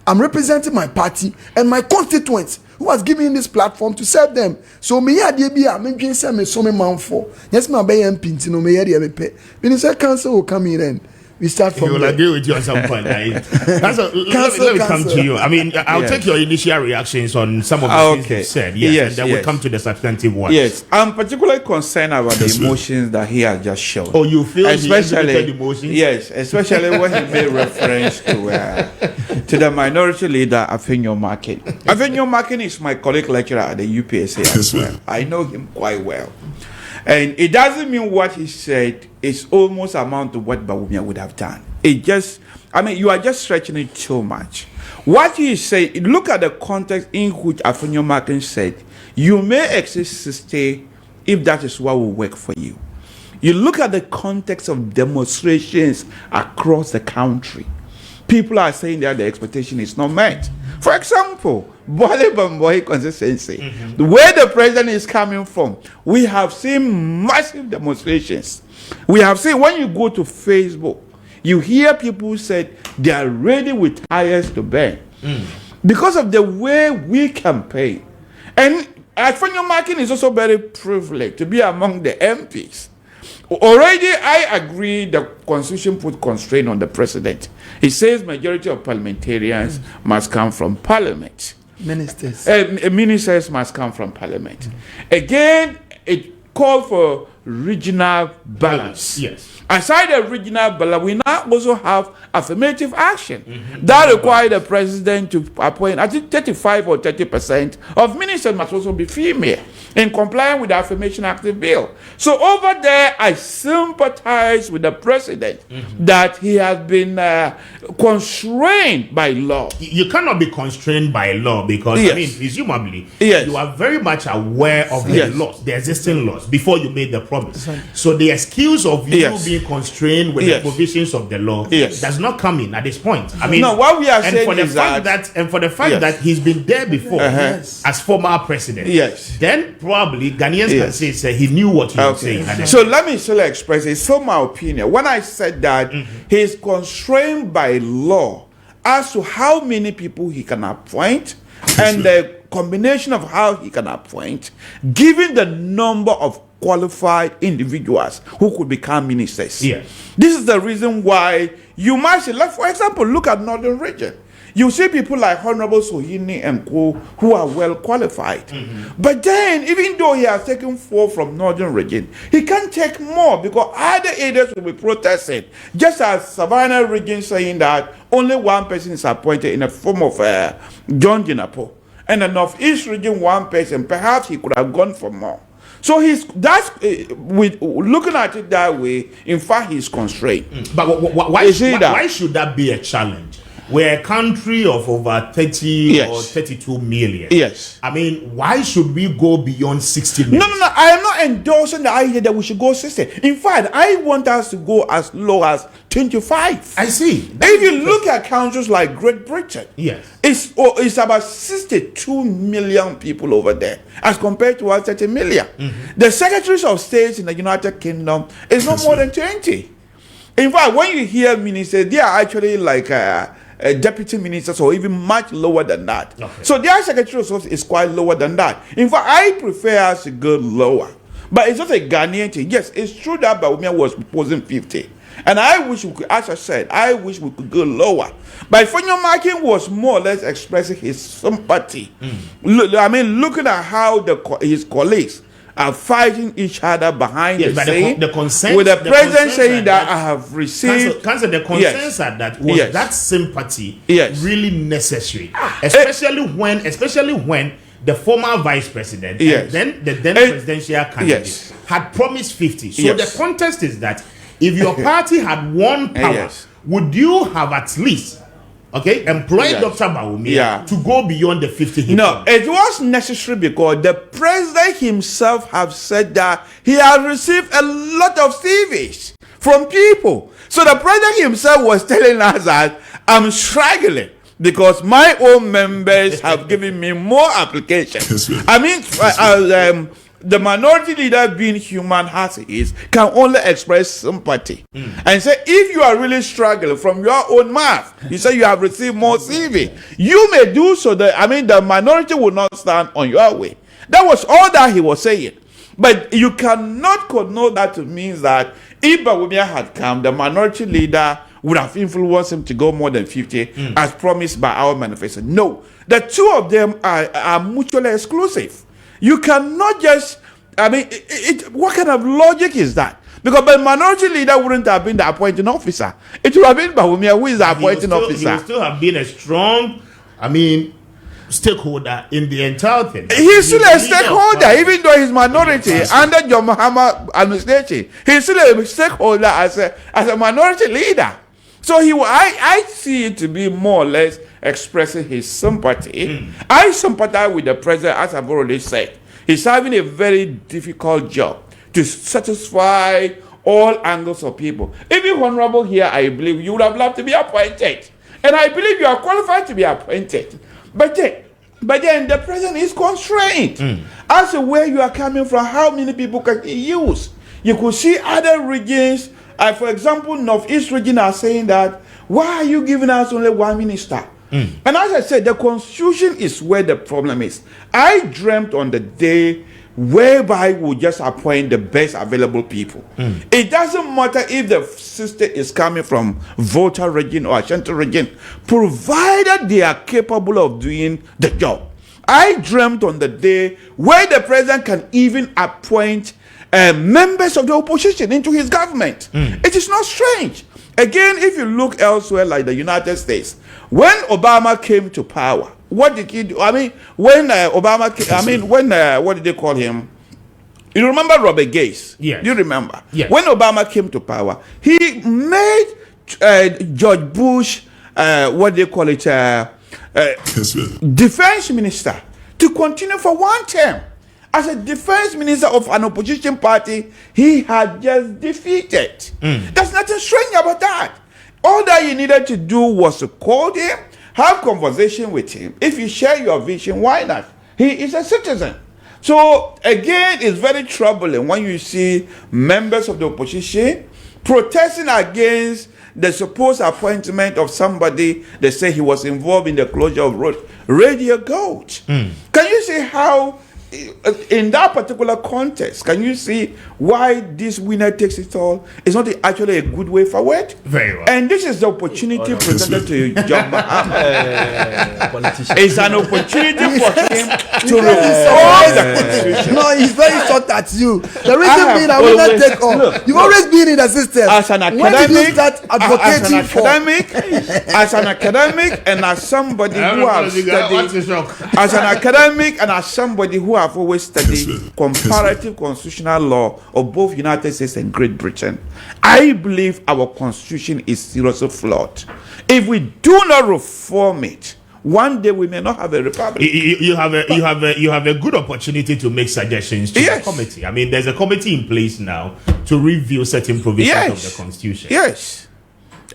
I'm representing my party and my constituents who has given this platform to serve them. So me ya dey be me dwen say me so me man for. Yes, my bay MP no me ya dey me pay. When say council will come in and we start from. He will agree with you at some point. Let me come to you. I mean, I'll take your initial reactions on some of the things you said. Yes, and then we'll come to the substantive ones. Yes, I'm particularly concerned about the emotions that he has just shown. Oh, you feel especially emotions? Yes, especially when he made reference to the minority leader, Maakye. Maakye is my colleague lecturer at the UPSA as well. I know him quite well. And it doesn't mean what he said is almost amount to what Bawumia would have done. It just, I mean, you are just stretching it too much. What he said, look at the context in which Maakye said, you may exist 60 if that is what will work for you. You look at the context of demonstrations across the country. People are saying that the expectation is not met. For example, Bole Bamboy consistency, the way the president is coming from, we have seen massive demonstrations. We have seen when you go to Facebook, you hear people say they are ready with tires to burn because of the way we campaign. And Maakye is also very privileged to be among the MPs. Already, I agree the Constitution put constraint on the president. It says majority of parliamentarians must come from parliament. Ministers must come from parliament. Again, it called for regional balance. Yes. Aside the regional balance, we now also have affirmative action that requires the president to appoint, I think 35 or 30% of ministers must also be female in compliance with the Affirmation Act bill. So over there, I sympathize with the president that he has been constrained by law. You cannot be constrained by law because, I mean, presumably, you are very much aware of the laws, the existing laws, before you made the promise. So the excuse of you being constrained with the provisions of the law does not come in at this point. I mean, no, what we are saying for the is fact that he's been there before as former president, then probably Ghanaians can say he knew what he was saying. So let me still express it. So my opinion, when I said that he's constrained by law as to how many people he can appoint and the combination of how he can appoint, given the number of qualified individuals who could become ministers. This is the reason why you might say, like, for example, look at Northern Region. You see people like Honorable Sohini and Co who are well qualified. But then, even though he has taken 4 from Northern Region, he can't take more because other areas will be protesting. Just as Savannah Region saying that only 1 person is appointed in the form of John Jinapo. And the Northeast Region, 1 person. Perhaps he could have gone for more. So with looking at it that way, in fact, he's constrained. But why should that be a challenge? we're a country of over 30 or 32 million. Yes. I mean, why should we go beyond 60 million? No. I am not endorsing the idea that we should go 60. In fact, I want us to go as low as 25. I see. If you look at countries like Great Britain, yes, it's about 62 million people over there as compared to our 30 million. Mm-hmm. The secretaries of states in the United Kingdom is not more than 20. In fact, when you hear ministers, they are actually like deputy ministers or even much lower than that. Okay. So their secretary of state is quite lower than that. In fact, I prefer us to go lower. But it's not a Ghanaian thing. Yes, it's true that Bawumia was proposing 50. And I wish we could, as I said, I wish we could go lower. But Fonyo Maakye was more or less expressing his sympathy. Looking at how his colleagues are fighting each other behind the scene, the consensus, with the president saying that I have received. The consensus that was that sympathy really necessary, especially when the former vice president and then the then presidential candidate had promised 50. So the contest is that if your party had won power, would you have at least employed Dr. Bawumia to go beyond the 50? No, it was necessary because the president himself have said that he has received a lot of CVs from people. So the president himself was telling us that I'm struggling because my own members have given me more applications. I mean, the minority leader, being human as he is, can only express sympathy and say, if you are really struggling from your own mouth, you say you have received more CV, you may do so. The minority will not stand on your way. That was all that he was saying. But you cannot connote that to mean that if Bawumia had come, the minority leader would have influenced him to go more than 50 as promised by our manifesto. No, the two of them are mutually exclusive. You cannot just, what kind of logic is that? Because the minority leader wouldn't have been the appointing officer. It would have been Bawumia who is the appointing officer. He would still have been a strong, stakeholder in the entire thing. He's still a stakeholder, even though he's minority under John Mahama administration. He's still a stakeholder as a minority leader. So I see it to be more or less expressing his sympathy. I sympathize with the president, as I've already said. He's having a very difficult job to satisfy all angles of people. Even honorable here, I believe you would have loved to be appointed. And I believe you are qualified to be appointed. But then the president is constrained. As to where you are coming from, how many people can he use? You could see other regions. For example, Northeast region are saying that, why are you giving us only one minister? And as I said, the constitution is where the problem is. I dreamt on the day whereby we just appoint the best available people. It doesn't matter if the system is coming from Volta region or Ashanti region, provided they are capable of doing the job. I dreamt on the day where the president can even appoint members of the opposition into his government. It is not strange. Again, if you look elsewhere, like the United States, when Obama came to power, what did he do? When Obama came, what did they call him? You remember Robert Gates? Yes. You remember? Yes. When Obama came to power, he made George Bush, what do they call it, defense minister, to continue for one term. As a defense minister of an opposition party, he had just defeated. There's nothing strange about that. All that you needed to do was to call him, have conversation with him. If you share your vision, why not? He is a citizen. So again, it's very troubling when you see members of the opposition protesting against the supposed appointment of somebody. They say he was involved in the closure of Radio Gold. Can you see how, in that particular context, can you see why this winner takes it all is not actually a good way forward? Very well. And this is the opportunity presented to John Mahama. It's an opportunity for him to reform the constitution. No, he's very short at you. The reason being, I will not take off. You've always been in the system. As an academic, when did you start advocating as an academic, and as somebody who has studied, as an academic and as somebody who have always studied comparative constitutional law of both United States and Great Britain. I believe our constitution is seriously flawed. If we do not reform it, one day we may not have a republic. You have a good opportunity to make suggestions to the committee. I mean, there's a committee in place now to review certain provisions of the constitution. Yes.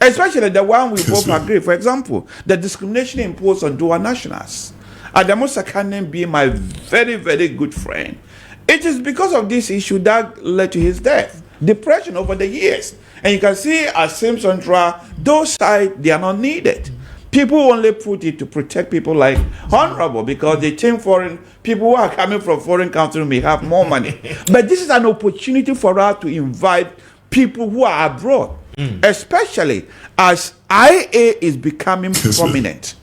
Especially the one we both agree. For example, the discrimination imposed on dual nationals. Adamu Sakanen being my very, very good friend. It is because of this issue that led to his death. Depression over the years. And you can see at Simpson trial, those sides, they are not needed. People only put it to protect people like Honorable because they think foreign people who are coming from foreign countries may have more money. But this is an opportunity for us to invite people who are abroad, especially as IA is becoming prominent.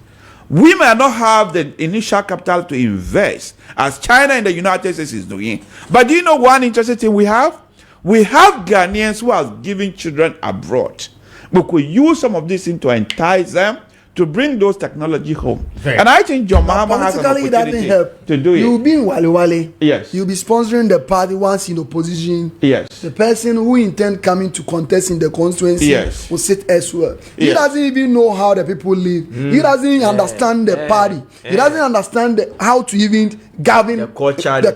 We may not have the initial capital to invest as China and the United States is doing. But do you know one interesting thing we have? We have Ghanaians who are giving children abroad. We could use some of this thing to entice them to bring those technology home. And I think John Mahama has an opportunity to do it. You'll be in Wale Wale. Yes. You'll be sponsoring the party once in opposition. Yes. The person who intend coming to contest in the constituency will sit elsewhere. He doesn't even know how the people live. He doesn't even understand the party. He doesn't understand how to even govern the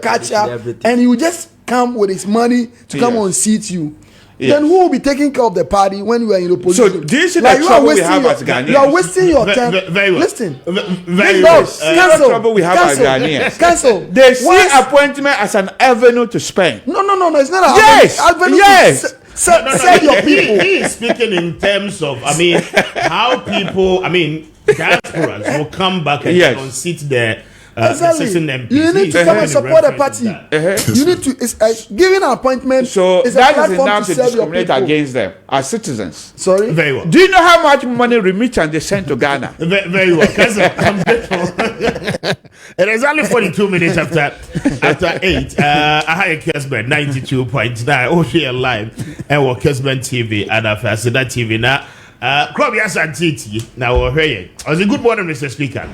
culture. And he will just come with his money to come and seat you. Then who will be taking care of the party when you are in opposition? So this is the trouble we have as Ghanaians. You are wasting your time. Very well. Listen. Very well. Cancel. Trouble we have as Ghanaians. Cancel. They see appointment as an avenue to spend. No. It's not an avenue. Yes. Sell your people. He is speaking in terms of, how people, diasporas will come back and unseat their MPs. You need to come and support the party. You need to giving an appointment. So is that is enough to discriminate against them as citizens. Sorry. Very well. Do you know how much money remittance they send to Ghana? Very well. It is only 42 minutes after 8. I had Kessben 92.9. Oh, here live. And we're Kessben TV and after that TV now. Kwame Appiah now we're here. Good morning, Mr. Speaker.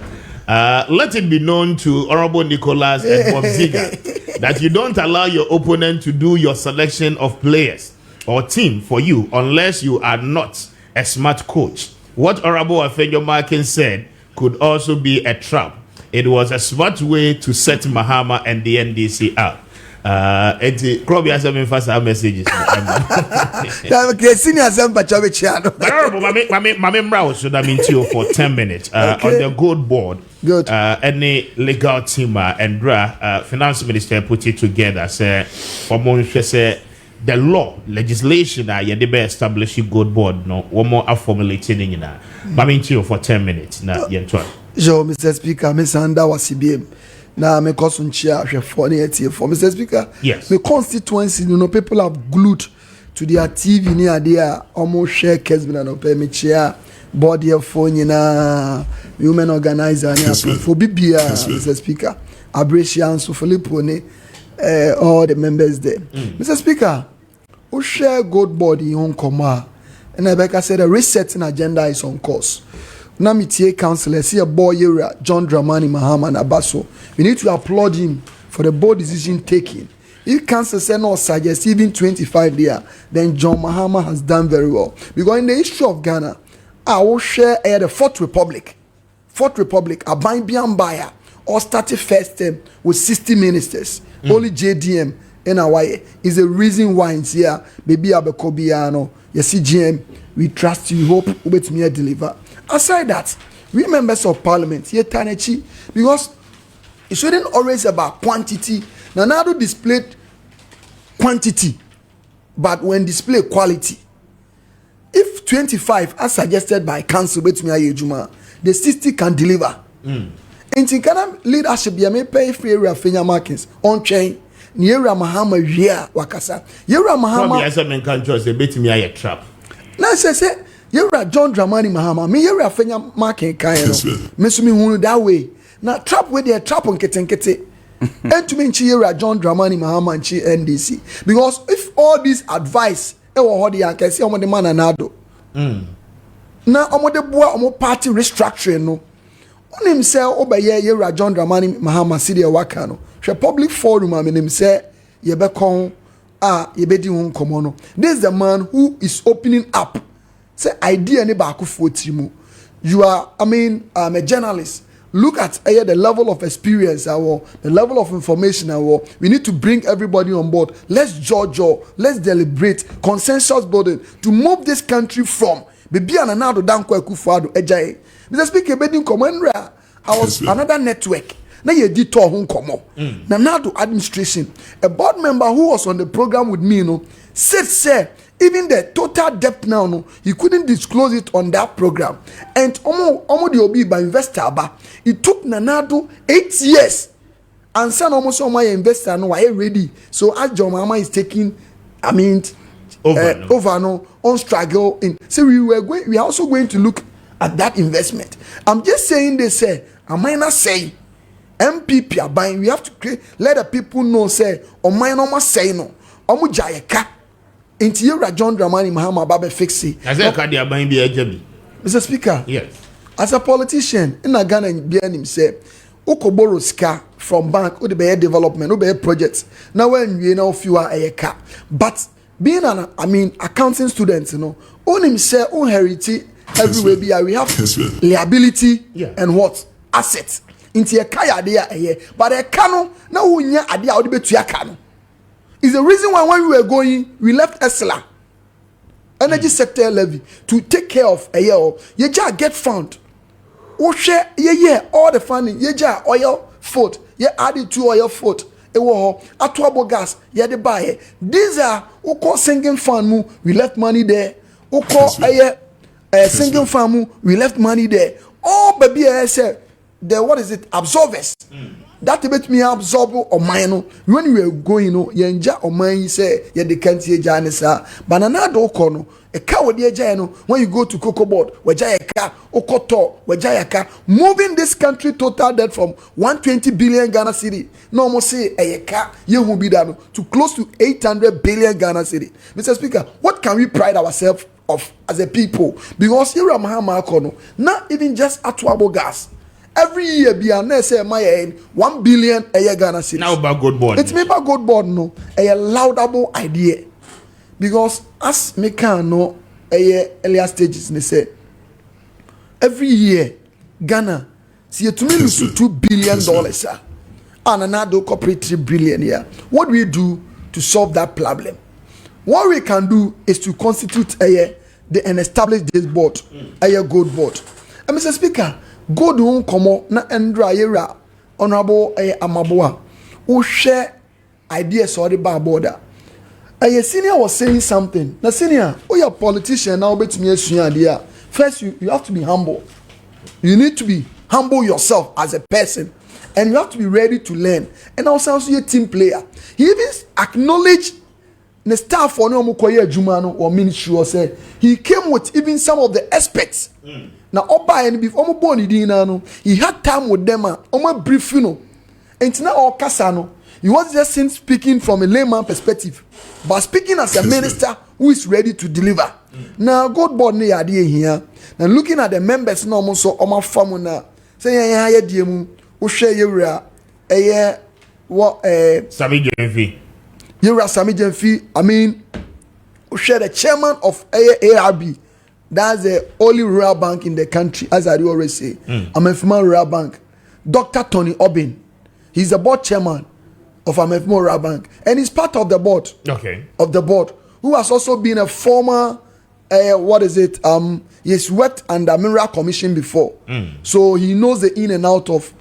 Let it be known to Honorable Nicholas and Bob Ziga that you don't allow your opponent to do your selection of players or team for you unless you are not a smart coach. What Honorable Maakye said could also be a trap. It was a smart way to set Mahama and the NDC up. Probably has some faster messages. Should have been to for 10 minutes on the gold board. Good. Any legal team and finance minister put it together. Say, the law legislation you be establish a gold board. No, one more formulating in that. Mamin for 10 minutes. Now, So, Mr. Speaker, Mr. Anda was CBM. Now, me constituency for Mr. Speaker. Yes. My constituency, people have glued to their TV near there. Almost share Kessben and pay me chair. Body of phone, women organizer, for BBA, Mr. Speaker. Abracia and Sofalipone, all the members there. Mr. Speaker, who share good body on Koma. And Rebecca said the resetting agenda is on course. Namitie councillor, see a boy area, John Dramani Mahama Abaso. We need to applaud him for the bold decision taken. If council said no suggest even 25 there, then John Mahama has done very well. Because in the history of Ghana, I will share the Fourth Republic, a bind buyer, or started first term with 60 ministers. Only JDM in Hawaii is the reason why it's here. Baby Abekobiano, you see GM, we trust you, hope with me deliver. Aside that, we members of parliament here Tanechi, because it shouldn't always about quantity. Now displayed quantity, but when display quality. If 25 as suggested by council with me Juma, the 60 can deliver. In Tinkana leadership, you may pay free area Fenya Markins on chain. Niera Mahama Ria Wakasa. Yera Mahama as a man can just a bit me a trap. Now say you're John Dramani Mahama. Me you're a Fenya Markin Kaino. Miss me who that way. Now trap with their trap on Ketenkete. And to me, you're John Dramani Mahama and Chi NDC. Because if all this advice, I can see on the man and Ado. Now, I'm the boy, I'm party restructuring. No, On himself, Obeye Yera John Dramani Mahama City Wakano. She public forum, I mean, himself, Yebekon, Yebedi Komono. This is the man who is opening up. Say, idea ne baku fotimu. You are, a journalist. Look at the level of experience, the level of information. We need to bring everybody on board. Let's judge, let's deliberate, consensus building to move this country from. Baby ananado danko ekufuado ejaye. Mr. Speaker, bedin komandra. I was another network. Na ye di to hun komo. Nanado administration. A board member who was on the program with me, said, sir, even the total debt now, he couldn't disclose it on that program. And omo the obi by investor ba. It took Nanado 8 years. And son almost my investor no I ready. So as John Mama is taking, over on struggle in. So we are also going to look at that investment. I'm just saying they say, I might not say MPP are buying. We have to let the people know say or mine almost say no. Omu jayeka. Into your John Dramani Mahama Babe Fixi. As a card, they are buying the AJB. Mr. Speaker. Yes. As a politician, in a Ghana behind him say, Okoboro ska from bank, Ode development, Ode projects. Now when you know few are a car. But being an accounting student, own himself, own heritage everywhere we have liability and what? Assets. Into a kaya there, but a cano, now we nya idea how to be to a cano. Is the reason why when we were going, we left ESLA, energy sector levy, to take care of a year. You just get found. Oh share, all the funding. You just oil foot. You added to oil foot. It was atuabo gas. You had to buy it. These are who call sinking fund. We left money there. Who call sinking fund. We left money there. Oh baby, I said, what is it? Absorbers. That let me absorb or mine. When we were going, yenja or mine say ye the can't see janisa. Banana do kono. A car with the jano when you go to Cocoa Board, Wajayaka, Okoto, Wajayaka, moving this country total debt from 120 billion Ghana cedi. No more say a car, you will be done to close to 800 billion Ghana cedi. Mr. Speaker, what can we pride ourselves of as a people? Because here am Mahama not even just atuabo gas. Every year, be a say my 1 billion a year Ghana cedi. Now about good board. It's me about good board, no, a laudable idea. Because as me can know earlier stages, they say every year Ghana see to me lose $2 billion, and another corporate $3 billion. Yeah, what do we do to solve that problem? What we can do is to constitute and establish this board, a gold board. And Mr. Speaker, gold won't come na endra yera honorable Amaboa who share ideas or the bar border. A senior was saying something. Now, senior, you're a politician now, bet me a first, you have to be humble. You need to be humble yourself as a person, and you have to be ready to learn. And also, a team player. He even acknowledged the staff for no Mukoye Jumano or ministry or say he came with even some of the experts. Now, Oba and before he had time with them, brief, and now all Casano. He was just speaking from a layman perspective, but speaking as a minister who is ready to deliver. Now, God board ne idea here. Now, looking at the members, no more so on my family now. Say, yeah, dear, who share your what Sami Jenfi. You're Sami Jenfi. Who share the chairman of ARB. That's the only rural bank in the country, as I always say. I'm a former rural bank. Dr. Tony Obin. He's the board chairman of Rural Bank, and he's part of the board. Okay. Of the board, who has also been a former, he's worked under Mineral Commission before, so he knows the in and out of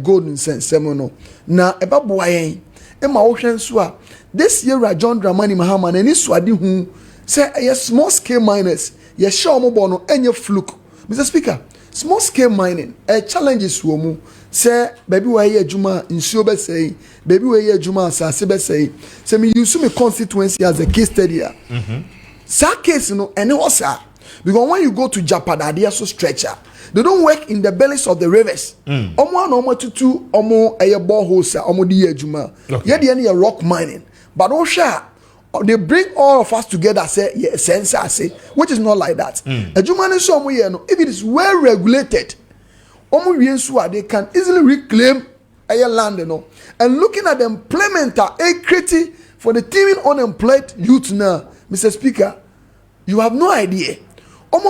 gold and sense. Now, about boy, Emma Ocean Swa, this year, John Dramani Mahama, and his swadi who say a small scale miners, ye show mobono, and your fluke. Mr. Speaker, small scale mining, a challenge is womu. Say, baby, why ye Juma in Shobe say, baby, why ye Juma Sasebe say me use me constituency as a case study. Sa case, and it was because when you go to Japan, they are so stretcher. They don't work in the bellies of the rivers. Omo tutu omo a borehole omo di Juma. Yet the any rock mining, but oh sure. They bring all of us together, say, yes, sensor, say, which is not like that. A Juma is somewhere, if it is well regulated. They can easily reclaim a land, And looking at the employment creating for the teeming unemployed youth now, Mr. Speaker, you have no idea. If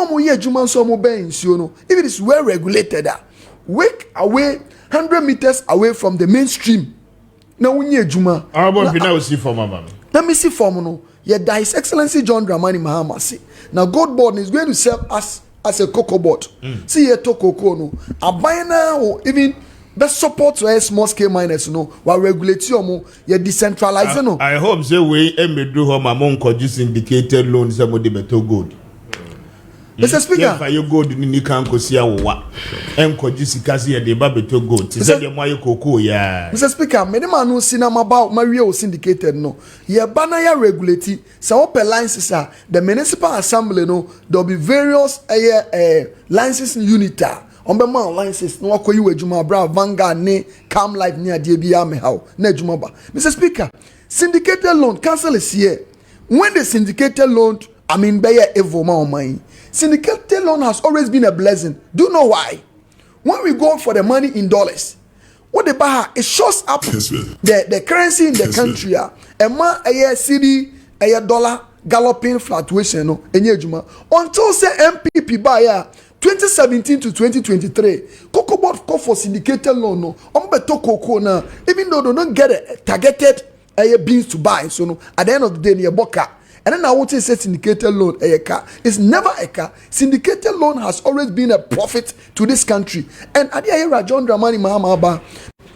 it is well regulated, wake away 100 meters away from the mainstream. Now we need Juma. Let me see for no. Yeah, that His Excellency John Dramani Mahama say. Now God board is going to serve us as a cocoa board. See here to cocoa no. Abina or even the support to a small scale miners no. While regulation mo yeah decentralized no. I hope say we do home among just indicated loans some of the better good. Mr. Speaker, if you go to the camp, go see our just kasi the baby to go. Mr. Speaker, many man no cinema about Mario syndicated no. Ye banner ya regulate. So open licenses are the municipal assembly no. There'll be various licensing unit. On licenses no akoyi wejuma bra Vanguard ne Calm Life ne ade bia me how na ejuma ba. Mr. Speaker, syndicated loan cancel is here. When the syndicated loan beye evoma on mine. Syndicated loan has always been a blessing. Do you know why? When we go for the money in dollars, what the baha it shows up the currency in the country. A man a cedi a dollar galloping fluctuation no until say MPP buy 2017 to 2023. Cocoa board call for syndicated loan no. Beto cocoa now. Even though they don't get a targeted beans to buy, so no at the end of the day near boka. And then I want to say syndicated loan it's never a car. Syndicated loan has always been a profit to this country. And at the era John Dramani Mahama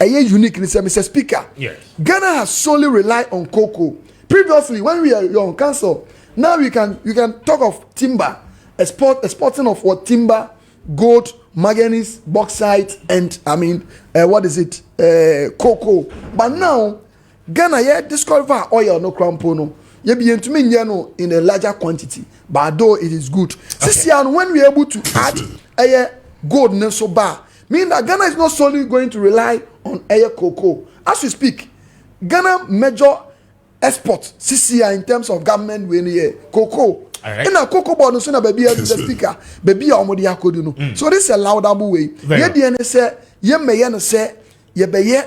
unique in Mr. Speaker. Yes. Ghana has solely relied on cocoa. Previously, when we are on council, now you can talk of timber, exporting of what timber, gold, manganese, bauxite, and cocoa. But now Ghana discover oil no crampo no. You be into me in a larger quantity, but though it is good. And when we are able to add gold and so bar, mean that Ghana is not solely going to rely on cocoa. As we speak, Ghana major export CCI in terms of government when cocoa. In a cocoa board, no baby as the speaker, baby already no. So this is a laudable way. Ye say ye may say ye be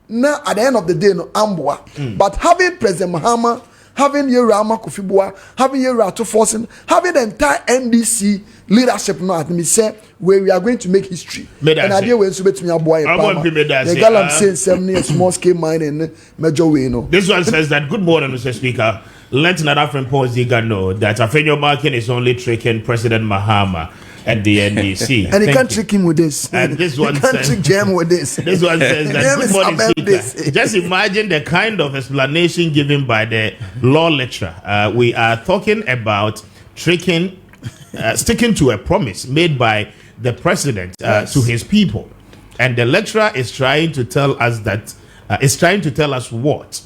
now at the end of the day no ambwa but having President Mahama, having Yerama Kofibua, having Yerato Forcing, having the entire NDC leadership now at me say where we are going to make history. And idea when submit me a boy the Galam saying 7 years small scale mining major way no. This one says that good morning, Mr. Speaker. Let another friend pause know that Afenyo Maakye is only tricking President Mahama at the NDC. And he can't trick him with this. And this one can't trick Jam with this. This one says that good morning, Speaker. Just imagine the kind of explanation given by the law lecturer. We are talking about tricking, sticking to a promise made by the president to his people, and the lecturer is trying to tell us that what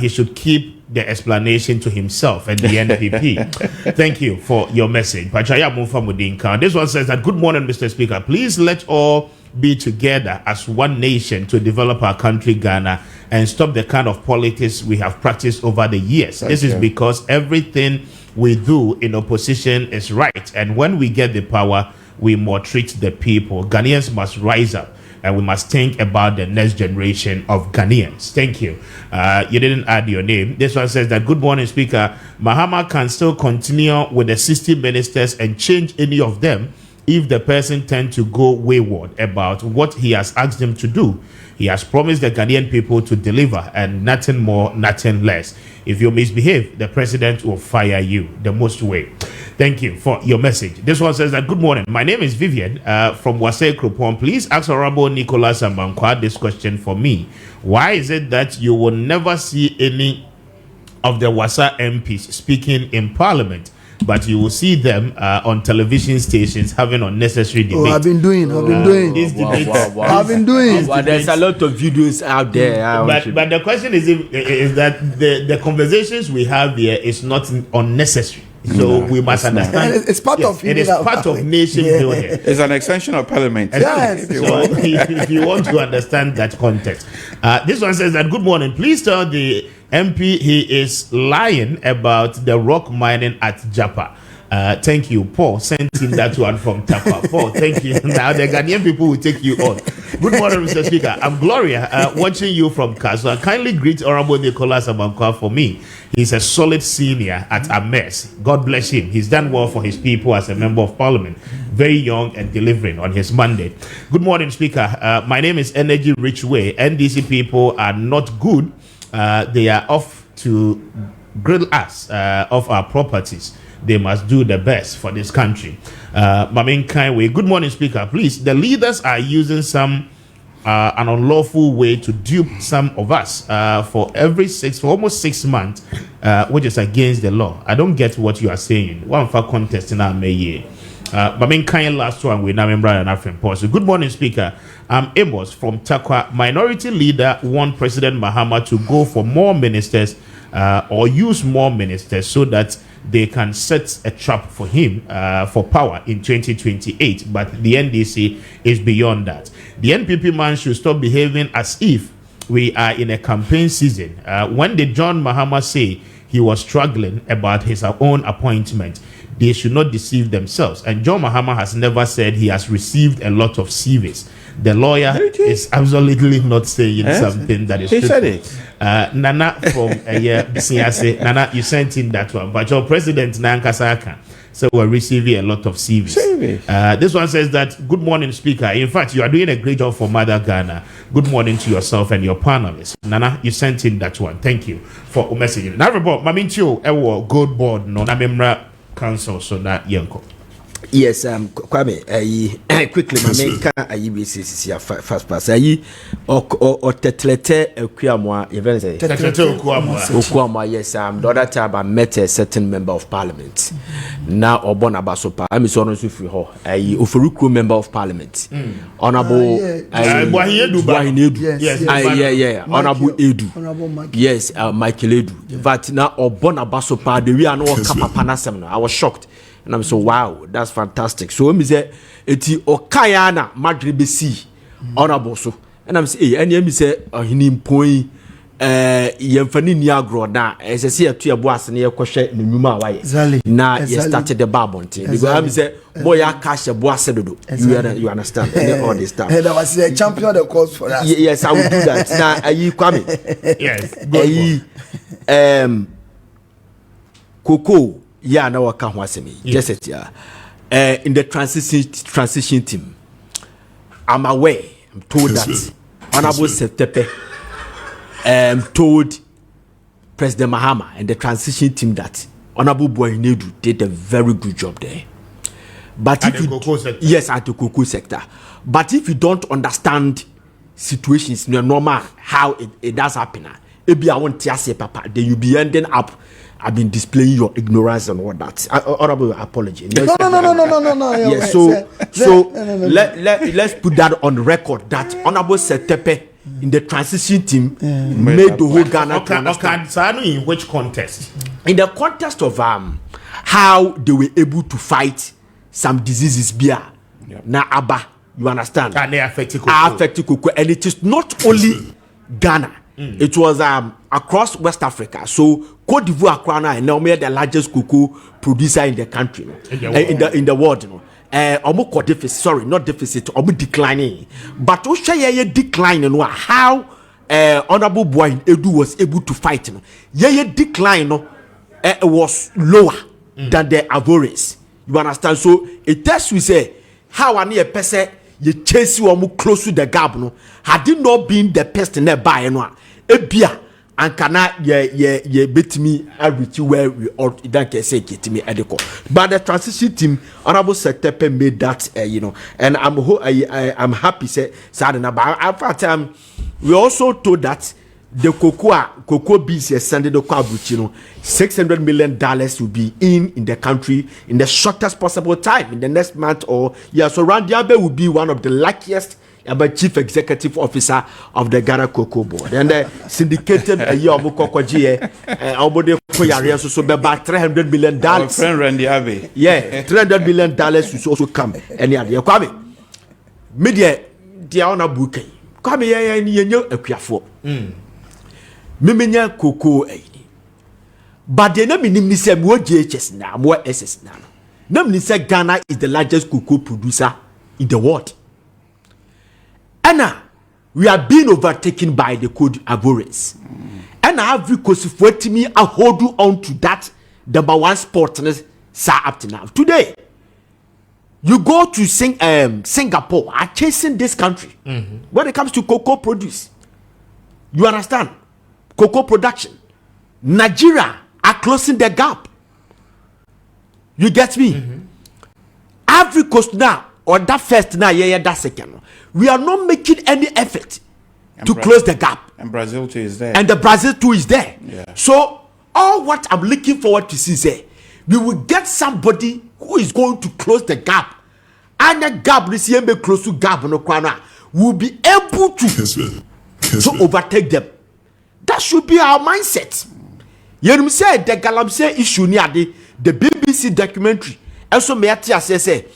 he should keep the explanation to himself and the NPP. Thank you for your message. This one says that good morning, Mr. Speaker. Please let all be together as one nation to develop our country, Ghana, and stop the kind of politics we have practiced over the years. This is because everything we do in opposition is right, and when we get the power, we maltreat the people. Ghanaians must rise up, and we must think about the next generation of Ghanaians. Thank you. You didn't add your name. This one says that good morning, Speaker. Mahama can still continue with the 60 ministers and change any of them if the person tend to go wayward about what he has asked them to do. He has promised the Ghanaian people to deliver, and nothing more, nothing less. If you misbehave, the president will fire you the most way. Thank you for your message. This one says that good morning. My name is Vivian from Wasai Krupon. Please ask Honorable Nicholas Amankwa this question for me. Why is it that you will never see any of the Wasa MPs speaking in Parliament, but you will see them on television stations having unnecessary debate? I've been doing. There's a lot of videos out there. But the question is that the conversations we have here is not unnecessary. So we must understand. It's part of it is part of nation building. It's an extension of parliament. Yes. If you want to understand that context. This one says that good morning. Please tell the MP he is lying about the rock mining at Japa. Thank you, Paul. Sent in that one from Tapa. Paul, thank you. Now the Ghanaian people will take you on. Good morning, Mr. Speaker. I'm Gloria, watching you from Kaswa. Kindly greet Honorable Nicholas Amankwa for me. He's a solid senior at AMES. God bless him. He's done well for his people as a member of parliament. Very young and delivering on his mandate. Good morning, Speaker. My name is Energy Rich Way. NDC people are not good. They are off to grill us of our properties. They must do the best for this country. Mamin Kaiwe, good morning, Speaker. Please, the leaders are using an unlawful way to dupe some of us for almost 6 months, which is against the law. I don't get what you are saying. One for contest in our May. Mamin Kaiwe, last one, we now remember an African pause. Good morning, Speaker. I'm Amos from Takwa. Minority leader want President Mahama to go for more ministers or use more ministers so that they can set a trap for him for power in 2028. But the NDC is beyond that. The NPP man should stop behaving as if we are in a campaign season. When did John Mahama say he was struggling about his own appointment? They should not deceive themselves. And John Mahama has never said he has received a lot of CVs. The lawyer is absolutely not saying something that is true. He said it. Nana from BCAC, Nana, you sent in that one. But your president, Nankasaka, so we're receiving a lot of CVs. This one says that, good morning, Speaker. In fact, you are doing a great job for Mother Ghana. Good morning to yourself and your panelists. Nana, you sent in that one. Thank you for messaging. Now, Mamincho, Ewo, Gold Board, no, Namemra Council, so that Yanko. Yes, Kwame, quickly, Mameka, IBCC, first pass, or Tetlete, Okuamwa, events, Okuamwa, yes, the other time I met a certain member of parliament. Now, Obona Basopa, I'm his honor with you, a Ufuruku member of parliament. Honorable Edu, Honorable Edu, yes, Michael Edu. But now, Obona Basopa, the real no Kapapana. I was shocked. And I'm so wow, that's fantastic. So I'm say eti okayana madre besi honorable so. And I'm say and say hini mpoi yemfani ni agro na esese etu ebo ase na yekohwe ne nwuma awaye na you started the babonte because I'm say boy cash ebo ase dodo. You understand all this stuff. And I was a champion the cause for us. Yes, I will do that. Now ayi Kwame. Yes. Coco yeah, now I can't watch me. Just it, yeah. In the transition team, I'm aware. I'm told that Honorable Septepe told President Mahama and the transition team that Honorable Boynedu did a very good job there. But at if the cocoa sector. Yes, at the cocoa sector. But if you don't understand situations, normal how it does happen, maybe I won't tell you, Papa. Then you be ending up. I've been displaying your ignorance and all that. Honorable apology. No. Yes, let's put that on record that Honorable Setepe in the transition team made the whole Ghana to understand. In which context? In the context of how they were able to fight some diseases na Aba, you understand? And they affected cocoa. And it is not only Ghana. It was across West Africa. So Côte d'Ivoire, Accra, and now we are the largest cocoa producer in the country, in the world. Almost deficit. Sorry, not deficit. Almost declining. But to share decline and how Honorable Boy Edu was able to fight. Decline was lower than the average. You understand? So it tells you say how a person you chase you almost close to the gap. No, had it not been the person nearby, no. Ebia and kana ye bet me reach where we or don't say get me ediko. But the transition team, Honorable Secretary made that and I'm happy say sadena. But at fact we also told that the cocoa beans sending the $600 million will be in the country in the shortest possible time in the next month or yeah. So Randy Abe will be one of the luckiest chief executive officer of the Ghana Cocoa Board, and syndicated a year of Kokoji, so about $300 million. Our friend Randy Abe. Yeah, $300 million will also come. And yeah, Kwame, media, the honor bouquet. Kwame, yeah, a quiafo. Miminya cocoa, but the name is more GHS now, more SS now. Namely, say Ghana is the largest cocoa producer in the world. And now, we are being overtaken by the Cote d'Ivoirians. And I have recourse for me I hold on to that number one sport up to now. Today, you go to Singapore are chasing this country when it comes to cocoa produce. You understand? Cocoa production. Nigeria are closing the gap. You get me? Every coast now, or that first now, that second. We are not making any effort to close the gap. And Brazil too is there. And the Brazil too is there. Yeah. So, all what I'm looking forward to see is we will get somebody who is going to close the gap. And the gap, this year, close to gap, will be able to overtake them. That should be our mindset. You know, say the Galamsey issue near the BBC documentary. Also, me say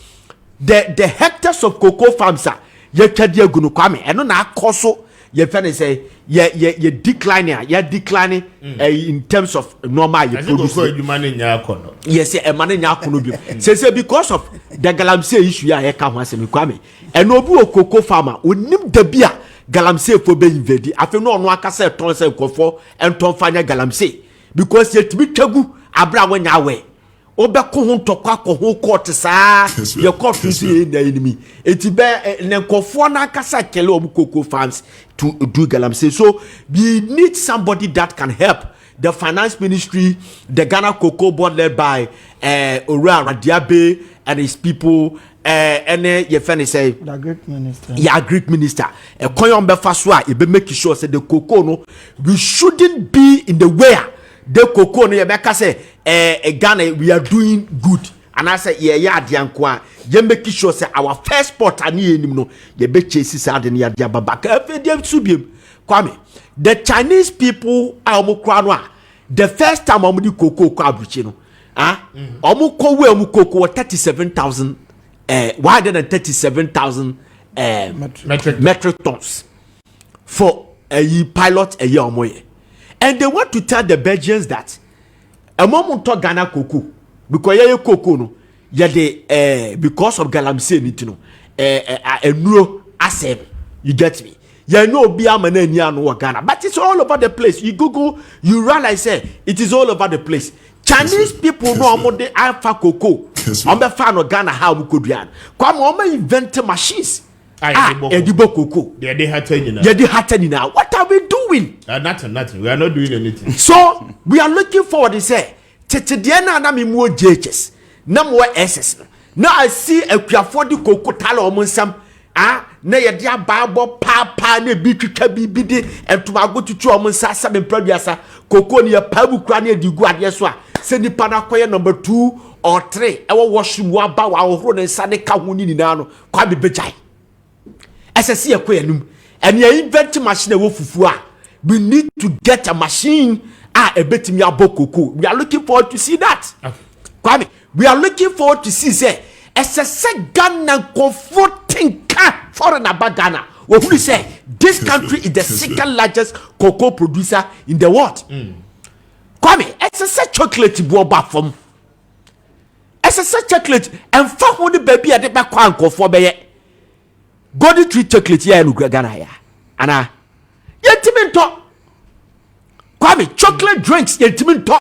the hectares of cocoa farms are Kwame and na koso ye fene say ye declining in terms of normal ye produce. Yes, e mane nya kono bi. Say because of the Galamsey issue ya he ka ho asem Kwame. And obi o cocoa farmer onim da bia Galamsey for be invade. Afi no ono aka say ton say kofo enton fanya Galamsey because ye tibi twagu abra wanya we. Obeko ho ntokwa ko ho court saa ye court see na enemy etibe nenkofo na kasa kele obu cocoa farms to do Galamsey. So we need somebody that can help the finance ministry, the Ghana Cocoa Board led by Ora Radiabe and his people and ye fene say the Greek minister. Yeah, Greek minister. Koyon be faswa e be make sure say the cocoa no we shouldn't be in the way. The cocoa no yebeka say Ghana we are doing good and I say yeah adianko ye make sure say our first port ani enim no ye be chase sad ne ya baba ka dem subiem Kwame the Chinese people the first time omo di cocoa ko abuchi no omo ko we omo cocoa 37,000 137,000 metric tons for a pilot a year omo ye. And they want to tell the Belgians that a moment to Ghana cocoa because ye cocoa no ye de because of Galamsey nitino no asem. You get me? You know be amana ni anu Ghana, but it's all over the place. You Google, you realize it is all over the place. Chinese people know more de alpha cocoa. I'm a fan of Ghana how we could run. Come invent machines. Edibo cocoa. Yeah, they happening now. What are we doing? Nothing. We are not doing anything. So we are looking forward to say, Tetiana na mi more JHS, na more SS. Now I see a Piafodi cocoa talo omunsam. Na ye dia Bible papa na bitwitwa bibidi entomago tutu omunsa sabe producer cocoa ne pabu kra na digu ade so a se nipa na koye number 2 or 3 ewo washroom wa ba wa horo ne nsa ne ka ho ni na no kwa be bejai. SSC ekwenum and you invent machine wo fufu a we need to get a machine a betimi abokoko. We are looking forward to see that. Kwame, we are looking forward to see say SSC Ghana comforting ka foreign about Ghana. What we say this country is the second largest cocoa producer in the world. Kwame, SSC chocolate bo ba from SSC chocolate and fa ho the baby at the back kwa for be Golden Tree chocolate here in Ghana ya. Ana yetiminto Kwame chocolate drinks yetiminto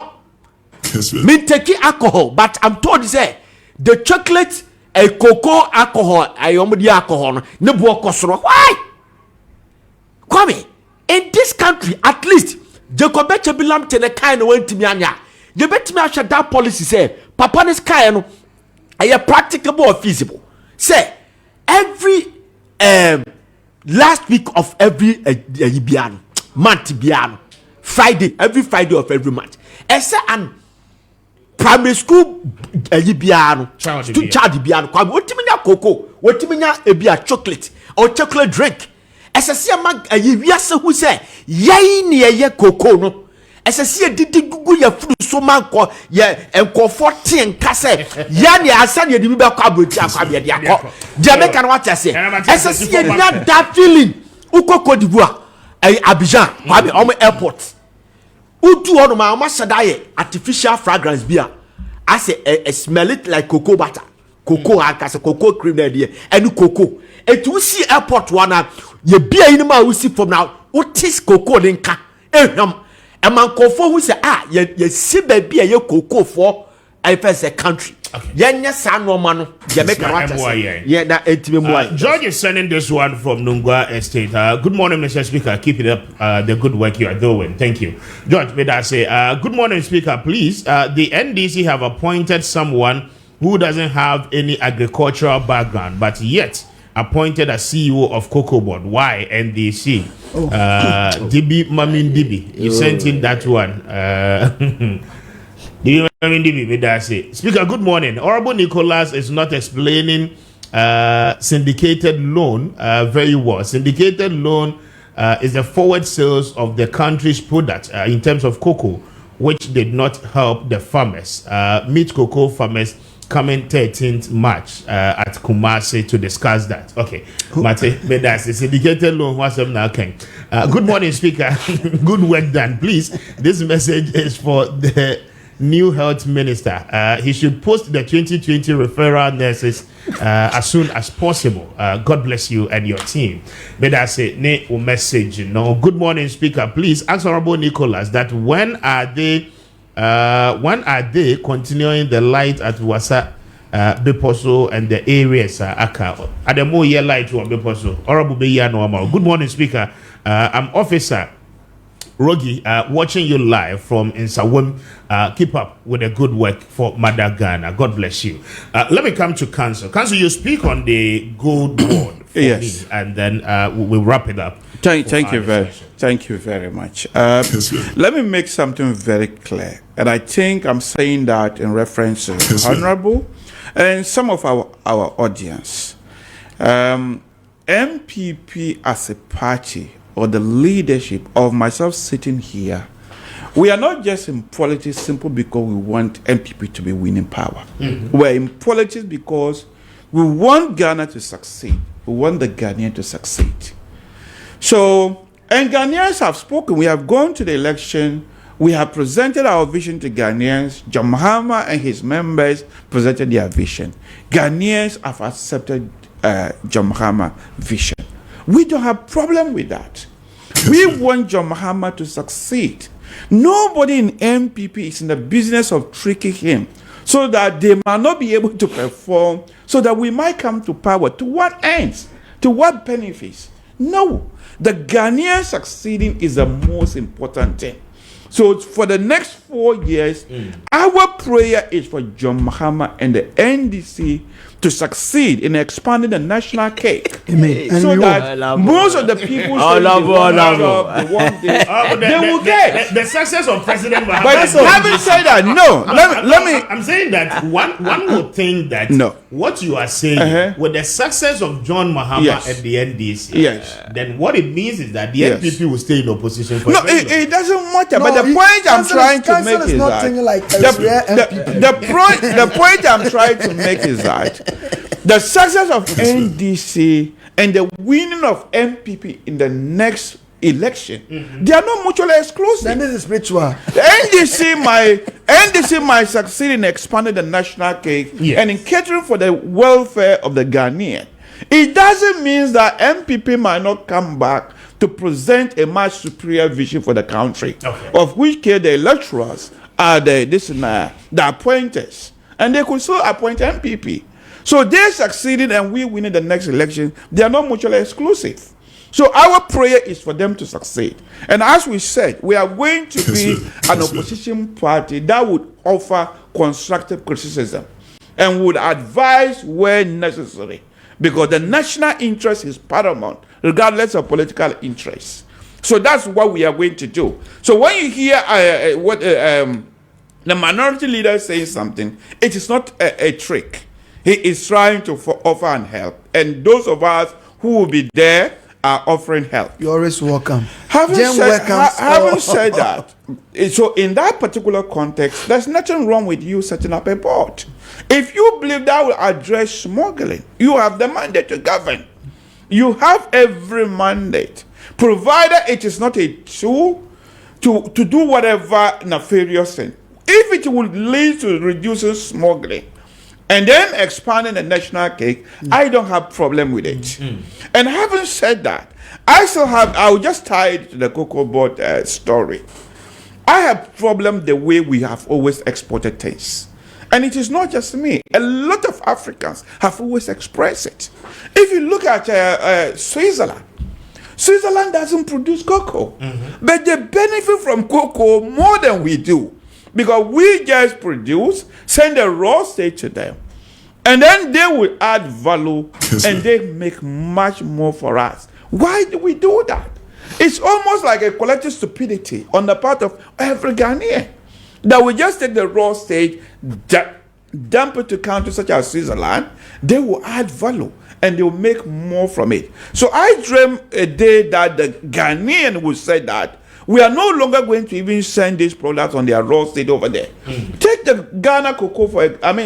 me take alcohol but I'm told say the chocolate a cocoa alcohol ayomudi alcohol ne bo kosoro. Why? Kwame in this country at least Jacob Echebilam te ne kind wentimi anya you betimi ahwe that policy say papa this kind no are practicable or feasible say every last week of every month Friday, every Friday of every month. Ese an primary school child biano kwa wotiminya cocoa, wotiminya ebia chocolate or chocolate drink. Ese se mag wiase hu se yai ne ye cocoa no. Ese se didi gugu ya furu so manko ye enkofo ten kase ya ne asa ne dibi be kwa aboti akwa be de akọ Jamaica no what say ese se nya that feeling ukoko divoa Abidjan kwa be omo airport utu ono ma ma shadaye artificial fragrance bia I say smell it like cocoa butter, cocoa as a cocoa cream there, and cocoa. And to see airport one, you be in my see from now. What is cocoa linka? A man confirm who say you see baby a cocoa for I first a country. Yeah, son, no man. Yeah, George is sending this one from Nungwa Estate. Good morning, Mr. Speaker. Keep it up. The good work you are doing. Thank you. George, may I say, good morning, Speaker. Please, the NDC have appointed someone who doesn't have any agricultural background, but yet appointed as CEO of Cocoa Board. Why NDC? Dibi Mamin Dibi. You sent in that one. Speaker, good morning. Honorable Nicholas is not explaining syndicated loan very well. Syndicated loan is the forward sales of the country's product in terms of cocoa, which did not help the farmers. Meet cocoa farmers coming 13th March at Kumasi to discuss that. Okay, Mate, but that's the syndicated loan. What's up now, Ken? Good morning, Speaker. Good work done. Please, this message is for the new health minister. He should post the 2020 referral nurses as soon as possible. God bless you and your team. But I say, ne message. No. Good morning, Speaker. Please ask Honorable Nicholas that when are they continuing the light at Wasa, Beposo and the areas Aka? At the more year light to Beposo. Honorable Beya normal. Good morning, Speaker. I'm Officer Rogi, watching you live from Nsawam. Keep up with the good work for Mother Ghana. God bless you. Let me come to Council. Council, you speak on the gold board for yes, me, and then we'll wrap it up. Thank you very much. Let me make something very clear, and I think I'm saying that in reference to Honorable and some of our audience. MPP as a party, or the leadership of myself sitting here, we are not just in politics simply because we want MPP to be winning power. We're in politics because we want Ghana to succeed. We want the Ghanaian to succeed. So, and Ghanaians have spoken. We have gone to the election. We have presented our vision to Ghanaians. John Mahama and his members presented their vision. Ghanaians have accepted John Mahama's vision. We don't have problem with that. We want John Mahama to succeed. Nobody in MPP is in the business of tricking him so that they might not be able to perform, so that we might come to power. To what ends? To what benefits? No. The Ghanaian succeeding is the most important thing. So for the next 4 years, our prayer is for John Mahama and the NDC to succeed in expanding the national cake. Amen. So that most of the people they will get the success of President Mahama. But having said that, no, let me. I'm saying that one would think that what you are saying with the success of John Mahama and the NDC, then what it means is that the NPP will stay in opposition for it doesn't matter. But the point I'm trying to make is that the point I'm trying to make is that the success of NDC and the winning of MPP in the next election, they are not mutually exclusive. Then this is spiritual. The NDC might succeed in expanding the national cake and in catering for the welfare of the Ghanaian. It doesn't mean that MPP might not come back to present a much superior vision for the country, of which case the electorals are the appointers, and they could still appoint MPP. So they succeeded and we winning the next election. They are not mutually exclusive. So our prayer is for them to succeed. And as we said, we are going to be an opposition party that would offer constructive criticism and would advise where necessary, because the national interest is paramount, regardless of political interests. So that's what we are going to do. So when you hear the minority leader saying something, it is not a trick. He is trying to offer and help. And those of us who will be there are offering help. You're always welcome. Having said that, so in that particular context, there's nothing wrong with you setting up a board. If you believe that will address smuggling, you have the mandate to govern. You have every mandate, provided it is not a tool to do whatever nefarious thing. if it would lead to reducing smuggling and then expanding the national cake, I don't have problem with it. And having said that, I will just tie it to the cocoa board story. I have problem the way we have always exported things. And it is not just me. A lot of Africans have always expressed it. If you look at Switzerland, Switzerland doesn't produce cocoa, but they benefit from cocoa more than we do, because we just produce, send the raw state to them, and then they will add value and they make much more for us. Why do we do that? It's almost like a collective stupidity on the part of every Ghanaian that we just take the raw state, dump it to countries such as Switzerland, they will add value and they will make more from it. So I dream a day that the Ghanaian will say that we are no longer going to even send these products on their raw state over there. Take the Ghana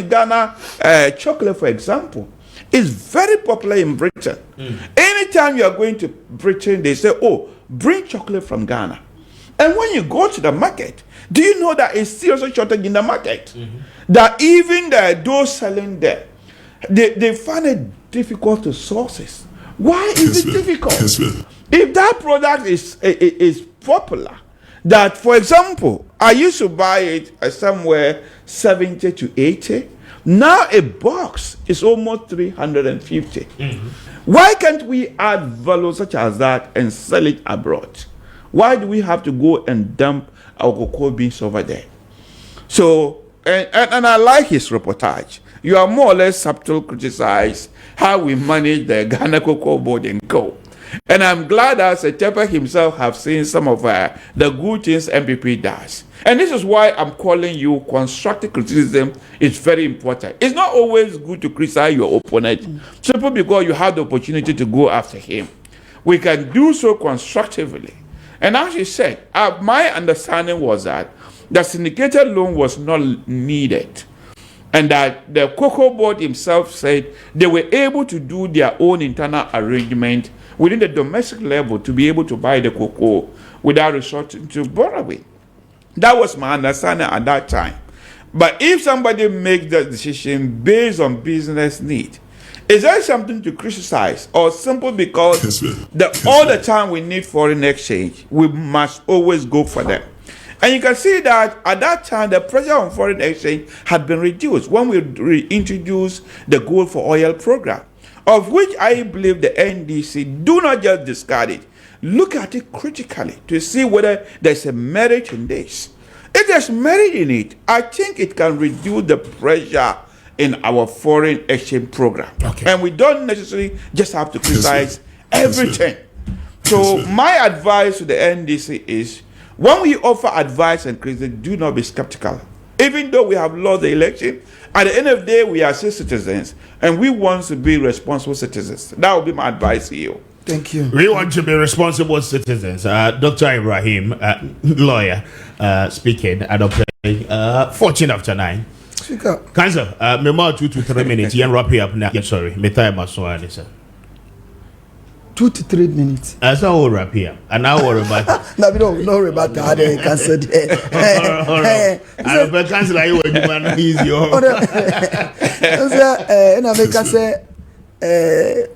Ghana chocolate for example. It's very popular in Britain. Anytime you are going to Britain, they say, oh, bring chocolate from Ghana. And when you go to the market, do you know that it's seriously shortage in the market? That even those selling there, they find it difficult to source it. Why is it difficult? If that product is popular, that, for example, I used to buy it somewhere 70 to 80. Now a box is almost 350. Why can't we add value such as that and sell it abroad? Why do we have to go and dump our cocoa beans over there? So, and I like his reportage. You are more or less subtle criticize how we manage the Ghana Cocoa Board and Co. And I'm glad that Setepa himself have seen some of the good things MPP does. And this is why I'm calling you constructive criticism is very important. It's not always good to criticize your opponent simply because you have the opportunity to go after him. We can do so constructively. And as you said, my understanding was that the syndicated loan was not needed. And that the Cocoa Board himself said they were able to do their own internal arrangement within the domestic level to be able to buy the cocoa without resorting to borrowing. That was my understanding at that time. But if somebody makes that decision based on business need, is there something to criticize, or simple because all the time we need foreign exchange, we must always go for them? And you can see that at that time, the pressure on foreign exchange had been reduced when we reintroduced the Gold for Oil program, of which I believe the NDC do not just discard it. Look at it critically to see whether there's a merit in this. If there's merit in it, I think it can reduce the pressure in our foreign exchange program. And we don't necessarily just have to criticize everything. So my advice to the NDC is, when we offer advice and criticism, do not be skeptical. Even though we have lost the election, at the end of the day, we are still citizens, and we want to be responsible citizens. That would be my advice to you. Thank you. We want to be responsible citizens. Dr. Ibrahim, lawyer, speaking at 14 after 9. Council, me more 2 to 3 minutes. You wrap it up now. Sorry, me time as well, sir. 2 to 3 minutes. As I will wrap here, an hour about. No, we don't know about the other cancer. I don't cancel. I will do one easy. And I make us say,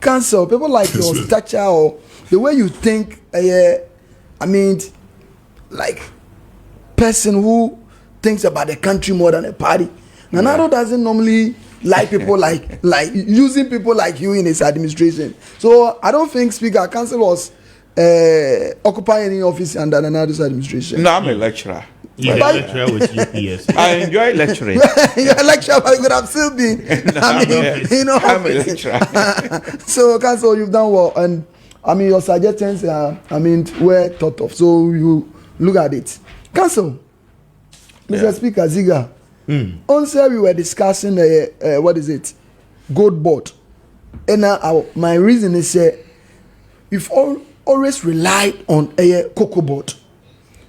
cancel people like your stature or the way you think. I mean, like person who thinks about the country more than a party. Nanado doesn't normally like people like using people like you in his administration. So I don't think Speaker Council was occupying any office under Nanado's administration. No, I'm a lecturer. You're a lecturer with UPS. I enjoy lecturing. You're a lecturer, but you could have still been. No, I'm a lecturer. So Council, you've done well, and I mean your suggestions were thought of. So you look at it. Council, Mr. Speaker Ziga. On Saturday we were discussing what is it, gold board, and my reason is we've always relied on a cocoa board,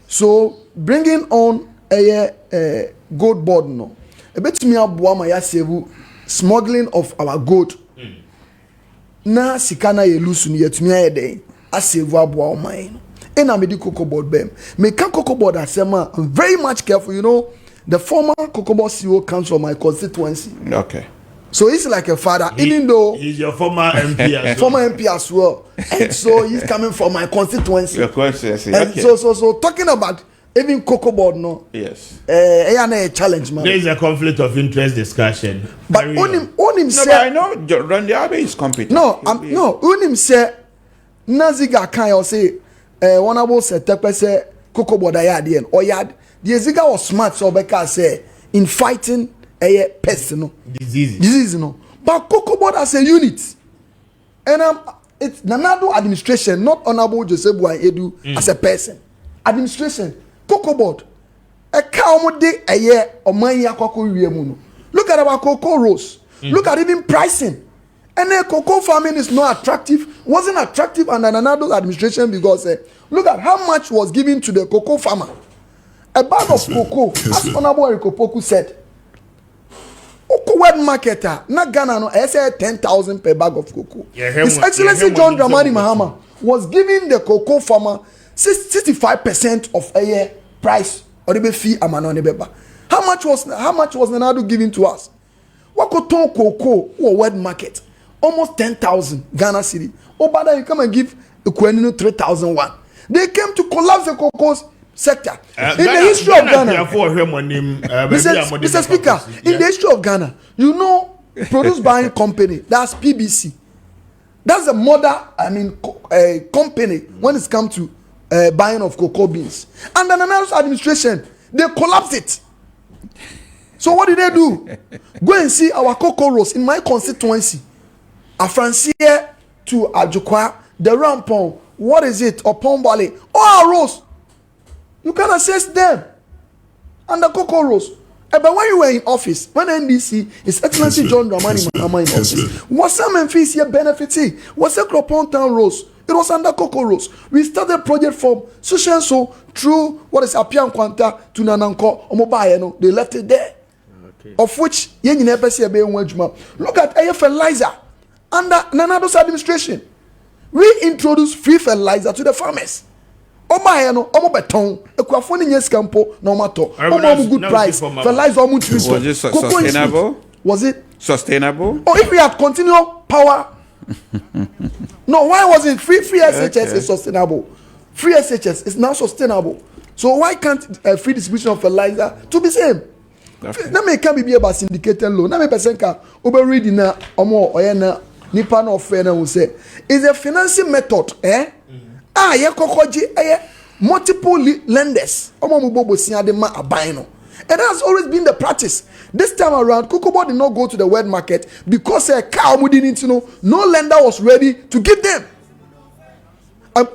so bringing on a gold board no, a bit me aboa ma ya save smuggling of our gold. Na sikana ye lusu ni yetumi ayede a save aboa o man. And I made the cocoa board bem. Me can cocoa board asema. I'm very much careful, you know. The former Kokobo CEO comes from my constituency. Okay. So he's like a father, even though he's your former MP as well. Former MP as well. And so he's coming from my constituency. Your constituency. And Okay. so talking about even Kokobo, no. Yes. A challenge, man. There is a conflict of interest discussion. But on him No, say, but I know Randy Abbey is competent. no, on him say, Naziga can say, one of us say Kokobo da or yard. The Ziga was smart, so because say in fighting a personal disease, no. But Kokobo as a unit, and it's Nanado administration, not Honorable Joseph Edu as a person. Administration, Kokobo, a cow de a year or mania cocoa remuno. Look at our cocoa roast. Look at even pricing. And the cocoa farming is not attractive, wasn't attractive under Nanado administration because look at how much was given to the cocoa farmer. A bag of cocoa, as Honorable Erikopoku said, Oko wet marketer, not Ghana, no, I said 10,000 per bag of cocoa. His Excellency John Dramani Mahama was giving the cocoa farmer 65% of a year price or the fee amano beba. How much was Nanado giving to us? What could ton cocoa or wet market? Almost 10,000 Ghana city. Oh, but then you come and give the Kwenino 3,001. They came to collapse the cocoa sector. In the history of Ghana, Mr. Speaker, in the history of Ghana, you know, produce buying company, that's PBC. That's a mother, company when it comes to buying of cocoa beans. And then another administration, they collapsed it. So what did they do? Go and see our cocoa roast in my constituency. A Francia to Ajukwa, the Rampon, what is it? Or Pombale, all our roast. You can assess them. And the cocoa roast. But when you were in office, when NDC, His Excellency John Dramani Mahama in office, was some fees here benefiting? Was a Cropon Town roast? It was under cocoa roast. We started project from so through what is Appiah Kubi to Nananko, Omobayeno. They left it there. Okay. Of which, look at air fertilizer under Nanado's administration. We introduced free fertilizer to the farmers. Omo beton, ekwafo ni nyeskampo na omato. Omo good price. Fertilizer omo trees. Was it sustainable? Was it sustainable? Oh, if we had continual power. No, why was it free SHS is sustainable? Free SHS is now sustainable. So why can't free distribution of fertilizer to be same? Let me can be about syndicated loan. Let me person can over reading na omo oyena nipa na offer na will say is a financing method multiple lenders. And that's always been the practice. This time around, Kokobo did not go to the wet market because a cow didn't know no lender was ready to give them.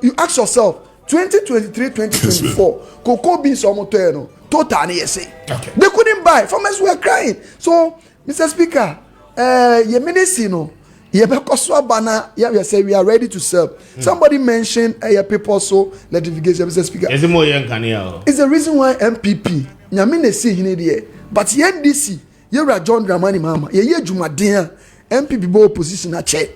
You ask yourself, 2023-2024, cocoa beans almost total they couldn't buy. Farmers were crying. So, Mr. Speaker, we are ready to serve. Somebody mentioned people so electrification, Mr. Speaker. It's the reason why MPP, but NDC, you're John Dramani Mahama, you're Jumadea, MPP bo opposition at chair.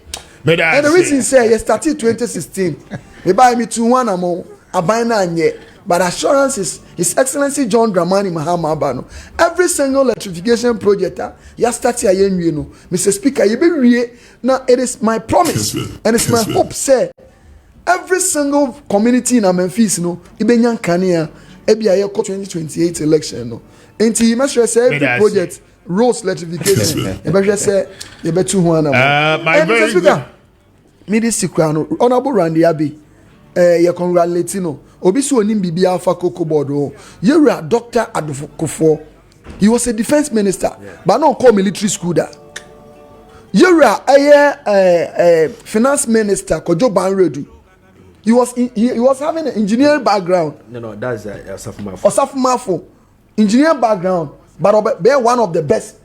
And the reason say you started 2016, they buy me 2-1 among a buy yet. But assurance is His Excellency John Dramani Mahama Abano. Every single electrification project, you start here, you know, Mr. Speaker, you be real. Now it is my promise and it's my hope, say every single community in Memphis, no, Ibenyan Kania, EBIA 2028 election, no. And you must say every project, roads electrification, you must say you bet 2-1. Mr. Speaker, Midi Sikrano, Honorable Randy Abbey, you congratulate no. Obisu onim bibi alpha cocoa board. You are Dr. Adofo. He was a defense minister, but not called military school that. You are a finance minister, Kojo Banredu. He was having an engineering background. No, that's Osafo Mafo. Engineering background, but they're one of the best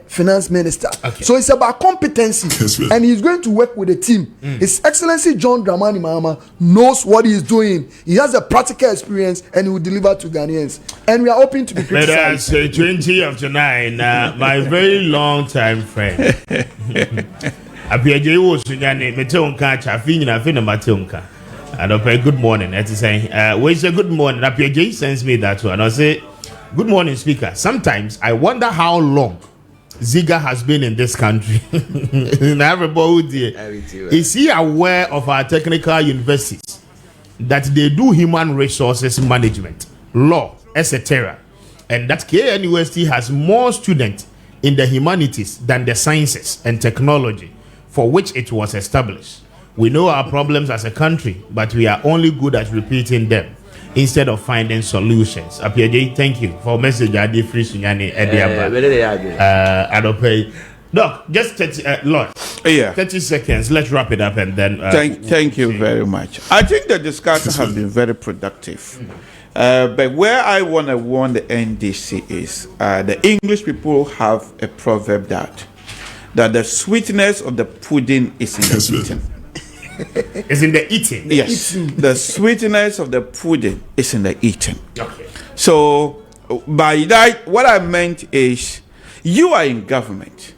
finance minister. Okay. So it's about competency, and he's going to work with a team. His Excellency John Dramani Mahama knows what he's doing. He has a practical experience, and he will deliver to Ghanaians. And we are hoping to be criticized. Let us say 20 of tonight, my very long time friend. Appiah was Metonka, Chafina, Matonka. And I good morning. That's saying, we say good morning. Appiah sends me that one. I say, Good morning, Speaker. Sometimes I wonder how long Ziga has been in this country. Is he aware of our technical universities that they do human resources management, law, etc., and that KNUST has more students in the humanities than the sciences and technology for which it was established? We know our problems as a country, but we are only good at repeating them instead of finding solutions. Appiah, thank you for message. I did free Sunyani I don't pay. Doc, just 30, Lord. Yeah. 30 seconds. Let's wrap it up and then. Thank you very much. I think the discussion has been very productive. But where I want to warn the NDC is the English people have a proverb that the sweetness of the pudding is in the eating. Is in the eating? Yes. The sweetness of the pudding is in the eating. Okay. So, by that, what I meant is you are in government.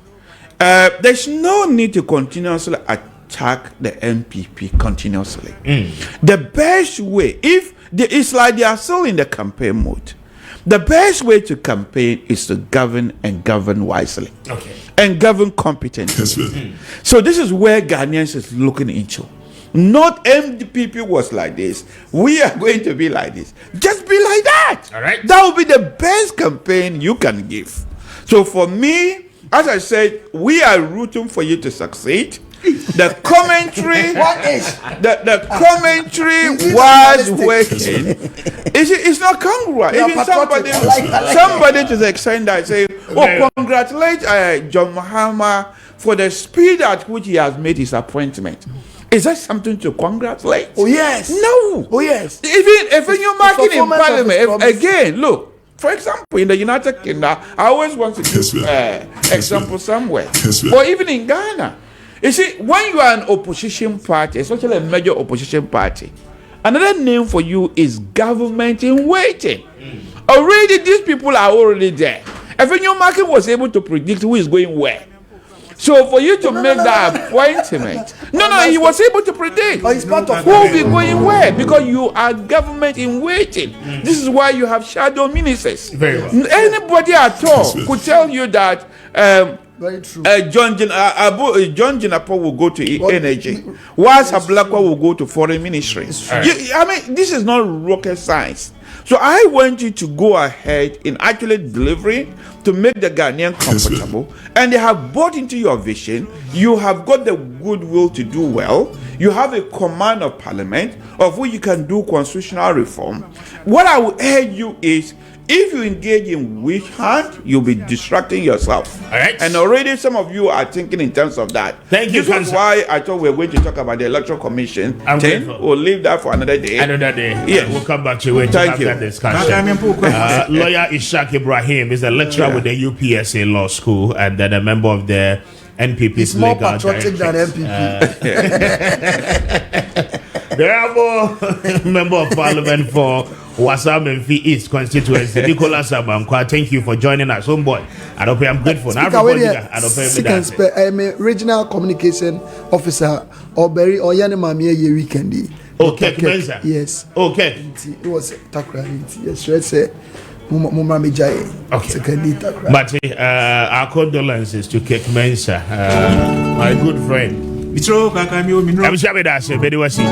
There's no need to continuously attack the MPP continuously. The best way, it's like they are still in the campaign mode. The best way to campaign is to govern and govern wisely. Okay. And govern competently. So this is where Ghanaians is looking into. Not MPP was like this. We are going to be like this. Just be like that. All right. That will be the best campaign you can give. So for me, as I said, we are rooting for you to succeed. The commentary, the commentary was working. It's not congruent. Even somebody to the extent that say, "Oh, congratulate John Mahama for the speed at which he has made his appointment." Is that something to congratulate? Oh yes. No. Oh yes. Even if you're marking in Parliament, again, look. For example, in the United Kingdom, I always want to give example somewhere. Or even in Ghana. You see, when you are an opposition party, especially a major opposition party, another name for you is government in waiting. Already, these people are already there. Efenyo Market was able to predict who is going where. So for you to make that appointment, he was able to predict who will be going where, because you are government in waiting. This is why you have shadow ministers. Very well. Anybody at all could tell you that Very true. John Jinapo will go to energy, whilst Ablakwa will go to foreign ministry. This is not rocket science. So I want you to go ahead in actually delivering to make the Ghanaian comfortable, and they have bought into your vision. You have got the goodwill to do well. You have a command of parliament of which you can do constitutional reform. What I will urge you is, if you engage in witch hunt, you'll be distracting yourself. All right. And already some of you are thinking in terms of that. Thank you, This is why I thought we were going to talk about the Electoral Commission. We'll leave that for another day. Another day. Yes. We'll come back to it. Thank you. That discussion. Lawyer Ishaq Ibrahim is a lecturer with the UPSA Law School and then a member of the NPP's He's more legal patriotic than directorate. MPP. The honorable member of parliament for Wasam Mfi East constituency, Nicholas Abankwa. Thank you for joining us, homeboy. I'm grateful. I'm a regional communication officer or Berry or Yanimami ye weekendy. Okay, Mensa. Yes. Okay. It was Takra. Yes, let's say Mumma Mijay. Okay. But our condolences to Kek Mensa, my good friend. I'm sure that's a very was you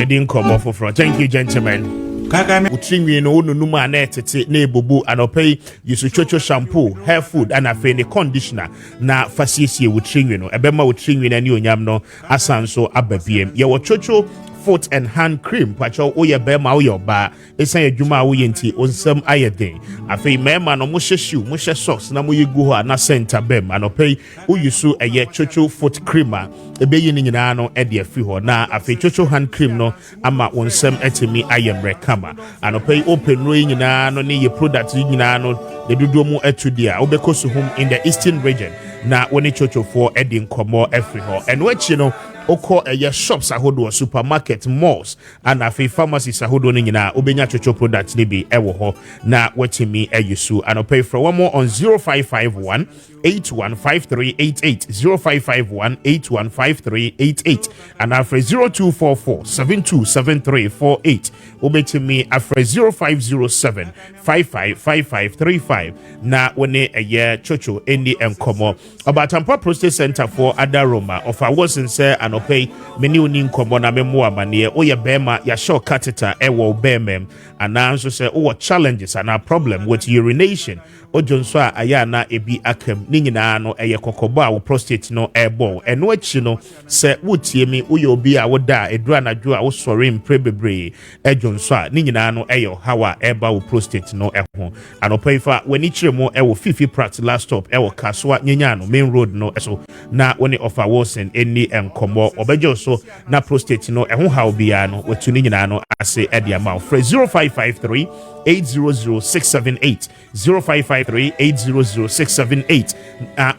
didn't come off for. Thank you, gentlemen. Utrinwi no numa na tete na ebubu anopai yusu chocho shampoo, hair food and afi ne conditioner na fasiesie utrinwi no ebema utrinwi na ni onyam no asanso ababiem ye wo chocho foot and hand cream pacho oye bema oye oba esan adwuma oye nti onsam ayeden afi mema no mo hyehyew mo hye socks na mo yegu ho na center bem anopai oyusu eye chocho foot cream a ebeyi ni nyina no e de afi ho na afi chocho hand cream no ama onsam atimi ayemre kama anopai open no nyina no ne ye product nyina no de dodo mu atudia obekoso home in the eastern region na woni chocho for edin komo afi ho and which you know oko eye shops ahodo supermarket malls and afi pharmacies ahodo no nyina obenya chocho products ni bi ewo ho na watimi ayusu and pay for one more on 0551 815388 0551 815388 and after 0244 727348 obetimi after 0507 555535 na wone eye chocho eni enkomo about Tampa Prostate Center for Adaroma of our wasn't say and pay many unin komo na memo amane oye bema ya show catheter ewo bemem and now so say challenges and our problem with urination ojonso ayana ebi akem ni nyina no eye kokobo a prostate no ebo eno achi no se wotie mi uye obi a woda edru anadwo a wo sore mprebebre ejonso a ni nyina no eyo hawa eba wo prostate no eho anopefa weni chiremo ewo fifi prat last stop ewo kaswa nyenya no main road no eso na woni offer wosen eni enkomo obejo so na prostate no eho hawo bia no watu ni nyina no ase edia ma 0553 800-678 0553-800-678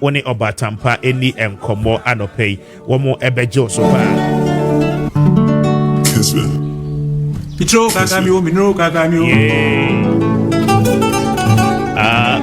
wone oba Tampa eni enkomo anopei womo ebejo so ba Kessben. Pitro kakamio minro kakamio.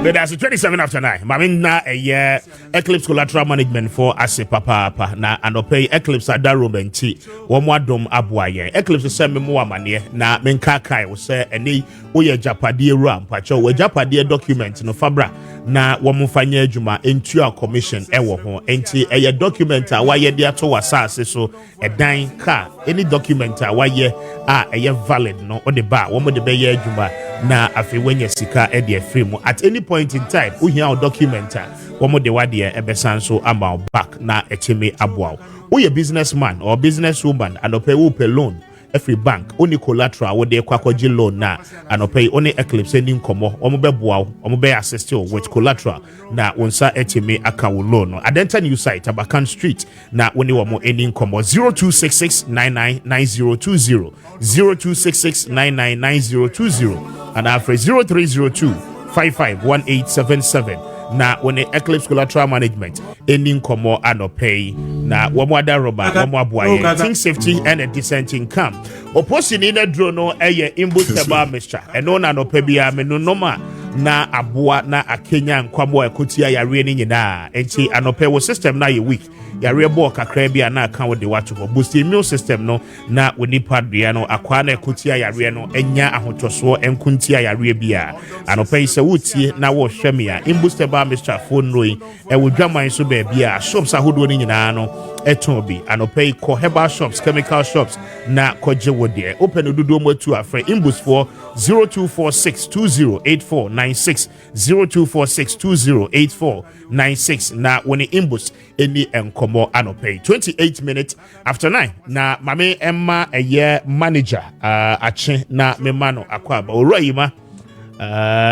But as 27 after 9, Mamina a year Eclipse collateral management for Ase Papa na anope Eclipse Adarumenti, Wamadom Abuaye. Eclipse send me more money na Menkakai will say any Oya Japadi ram, Pacho, we Japadi document no Fabra na Wamufanya Juma into our commission ewo ho enti a document a why dia to wasase so a dine car any document a why a valid no on the bar one de be Juma na afi wenye sika e de free mu at any point in time we hear our document one de wade ebesan so ama back na echeme aboa we businessman or businesswoman and pay wo pay loan every bank only collateral with the kwakoji loan na and pay only Eclipse sending komo omo beboa omo be assist you with collateral na wonsa echeme akawo loan no adenta new site Abakan Street na woni wo mo ending komo 0266999020 0266999020 and after 0302 551877 na when Eclipse collateral management ending komo anopay na wamwada roba wamwabuaye think safety and a decent income opposition in a drone eye imbustaba mixture eno na anopebia menonoma na abua na akenya nkwabo ekotia yare ni nyina enti anope wo system na ye weak yare bo kakra bia na aka wo de wato boost immune system no na woni padua no akwa na ekotia yare no enya ahotoso enkuntia yare bia anope se wutie na wo hwemia imbustaba mixture phone roi e wo dwaman so ba bia shops ahodo ni nyina no etobi anope ko herbal shops chemical shops na koje wode open odudo mo tu afre imbus for 0246208496 0246208496 na when imbus any enkomo anope 28 minutes after 9 na mame emma eye manager ache na memano akwaba oroyima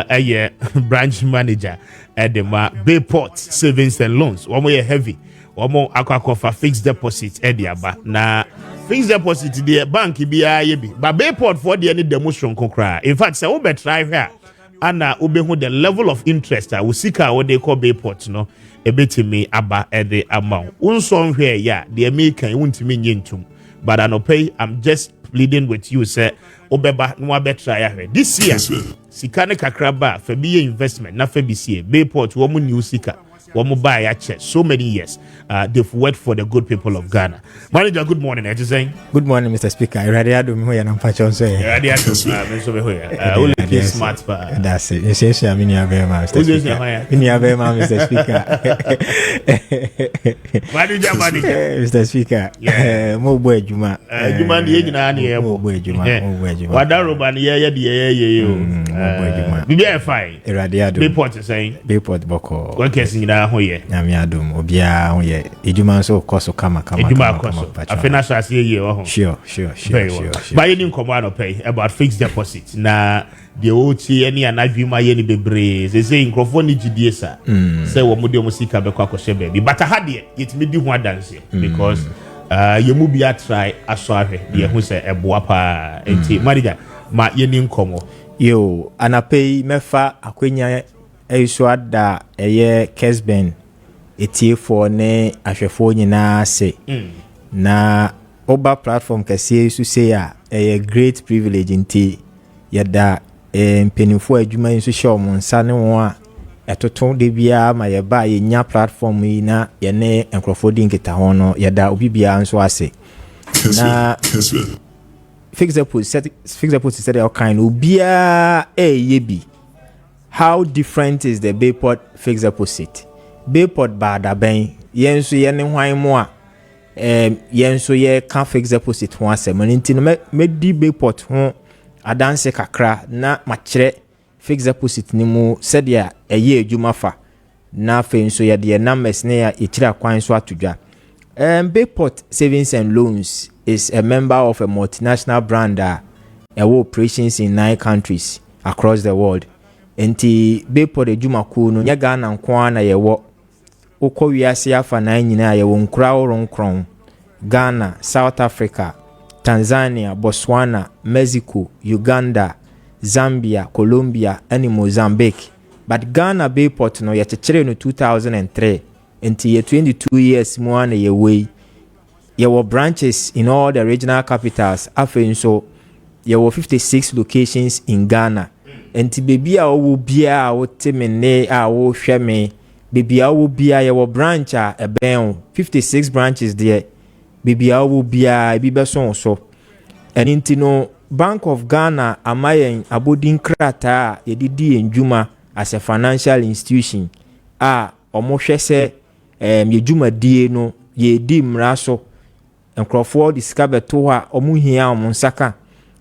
eye branch manager edema Bayport savings and loans one way heavy omo akwakofa fixed deposit ediaba na fixed deposit the bank bia yebi ba Bayport for the any demonstration kokra in fact say we be try here ana obehu the level of interest we seek what they call Bayport no ebetimi aba ede amount unso hwe ya the American wuntimi nyentum but anopay I'm just pleading with you say obeba no be try here this year sika ne kakraba fa biye investment na fa bisie Bayport wo mu new sika buy a check so many years. They've worked for the good people of Ghana. Manager, good morning. I'm just saying. Good morning, Mr. Speaker. Radiado me and I'm patching so. Radiado, only smart. That's it. You say I'm in your very much, Mr. Speaker. In your very much, Mr. Speaker. Mr. Speaker. Mo boy Juma. Juma the age na ni mo boy Juma. Wadaro ban ye yo. Bibi fine. Radiado. Bayport saying. Bayport boko. One case in ho ye. Nyame adom obia ho ye. Ejuma so koso kama. Ejuma koso. Afena so ase ye ho. Sure. But you didn't come on pay about fixed deposit. Na the OT any anadwuma ye ni bebre. Say nkrofo ni gidie sa. Say wo mo de mo sika be kwa kwose baby. But I had it me di ho dance because yemu bia try aso ahwe de ho say eboa pa enti manager ma ye ni nkomo. Yo anapei mefa akwenya Eiswada eye Kessben etie for ne ahwefo nyina se na oba platform kɛseɛ so say a great privilege nti yɛda mpanimfoɔ adwuma yi so hyɛ ɔmo nsa ne wɔn a ɛtoto de biara ma yɛba yɛnya platform yi na yɛne nkurɔfoɔ di nkitaho no yɛda obi biara nso ase na fix deposit said all kind obiara bi how different is the Bayport fixed deposit Bayport bada ben yɛn nso yɛne hwan mu a yɛn nso yɛ ka fixed deposit ho asɛm nti no mɛdi Bayport ho adanse kakra na makyerɛ fixed deposit ni mu sɛdeɛ ɛyɛ adwuma fa na afei nso yɛde numbers ne ya ɛkyerɛ kwan so atodwa Bayport Savings and Loans is a member of a multinational brand that operations in 9 countries across the world. Enti Bayport adwuma ku no nya Ghana nko na yewo ukɔ wiase afa 9 nyina yewo nkura oronkron Ghana, South Africa, Tanzania, Botswana, Mexico, Uganda, Zambia, Colombia and Mozambique. But Ghana Bayport no yɛkyekyere no 2003 enti 22 years mu ana yɛwei yɛwɔ branches in all the regional capitals afei nso yɛwɔ 56 locations in Ghana enti bebi a owo bia a wote me ne a wo hwɛ me bebi a owo bia yɛwɔ branch a ɛbɛn 56 branches there bebi a owo bia bi bɛso so enti no Bank of Ghana amayen abodin krata yɛdidi ndwuma as a financial institution a ɔmo hwɛ sɛ yɛdwuma die no yɛdi mmara so nkrɔfoɔ discover to a ɔmo hia ɔmo nsaka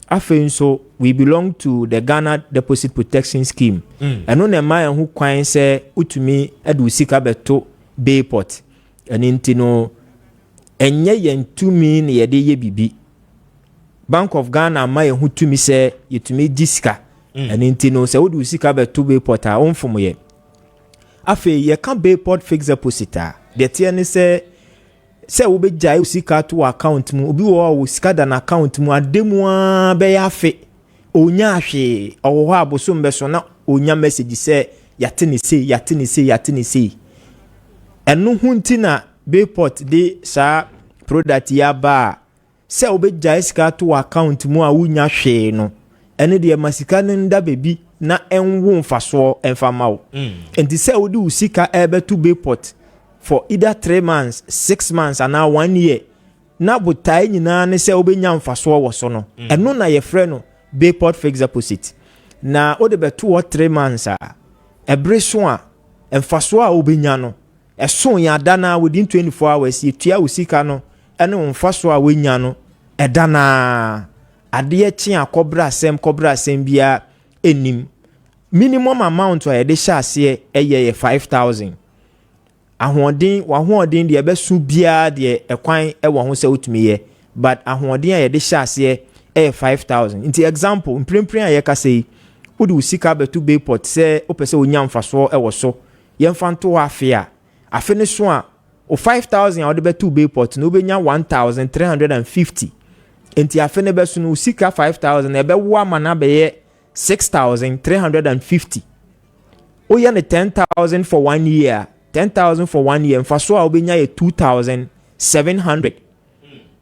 afei nso we belong to the Ghana Deposit Protection Scheme ɛno na ma yɛn ho kwan sɛ utumi adu sika beto Bayport ɛne nti no ɛnyɛ yɛn tumi na yɛde yɛ bibi Bank of Ghana ma yɛn ho tumi sɛ yɛtumi di sika ɛne nti no sɛ wodu sika beto Bayport a ɔmfom yɛ afei yɛka Bayport fixed deposit a deɛ teɛ ne sɛ wobɛgyae usika to account mu obi wo sika da na account mu ademu a bɛyɛ afe onya ahwe ɔwɔ hɔ abosom bɛso na onya message sɛ yate ne sei ɛno ho nti na Bayport de saa product ya ba sɛ wobɛgyae sika to account mu a wonya hwe no ɛne deɛ masika no nda bebi na enwo mfaso emfama wo enti sɛ wodi usika to Bayport for either 3 months 6 months and now 1 year na botai nyina ne sɛ wobɛnya mfaso wo so no ɛno na yɛfrɛ no Bayport fixed deposit na ode beto 2 or 3 months a ɛbre so a mfaso a wobɛnya no ɛso ya dana within 24 hours yɛtua usika no ɛne mfaso a wenya no ɛdana adeɛ kye akɔbra asɛm bia enim minimum amount a yɛde hyɛ aseɛ ɛyɛ 5,000 ahoɔden deɛ ɛbɛso biara deɛ ɛkwan ɛwɔ ho sɛ wotumi yɛ but ahoɔden a yɛde hyɛ aseɛ ɛyɛ 5,000 nti example mprempren a yɛka sɛ wode usika beto Bayport sɛ wopɛ sɛ wonya mfasoɔ ɛwɔ so yɛmfa nto hɔ afe ne so a o 5,000 a wode beto Bayport no wobɛnya 1,350 enti afe ne bɛso no usika 5,000 ɛbɛwo ama na bɛyɛ 6,350 oya ne 10,000 for 1 year 10,000 for 1 year mfaso a obenya ye 2,700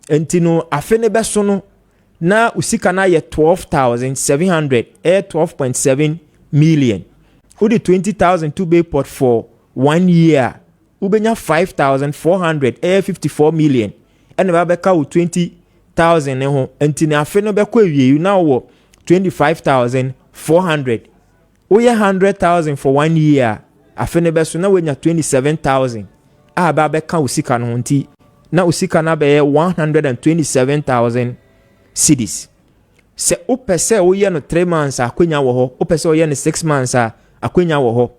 enti no afe ne beso no na usika na ye 12,700 12.7 million odi 20,000 to Bayport for 1 year ubenya 5,400 54 million ene ba beka wo 20,000 ne ho enti ne afe no beko awie na wo 25,400 oye 100,000 for 1 year afe ne beso na wenya 27,000 ba beka usika no nti na usika na be 127,000 cedis se opese oye no 3 months akwenya wo ho opese oye no 6 months akwenya wo ho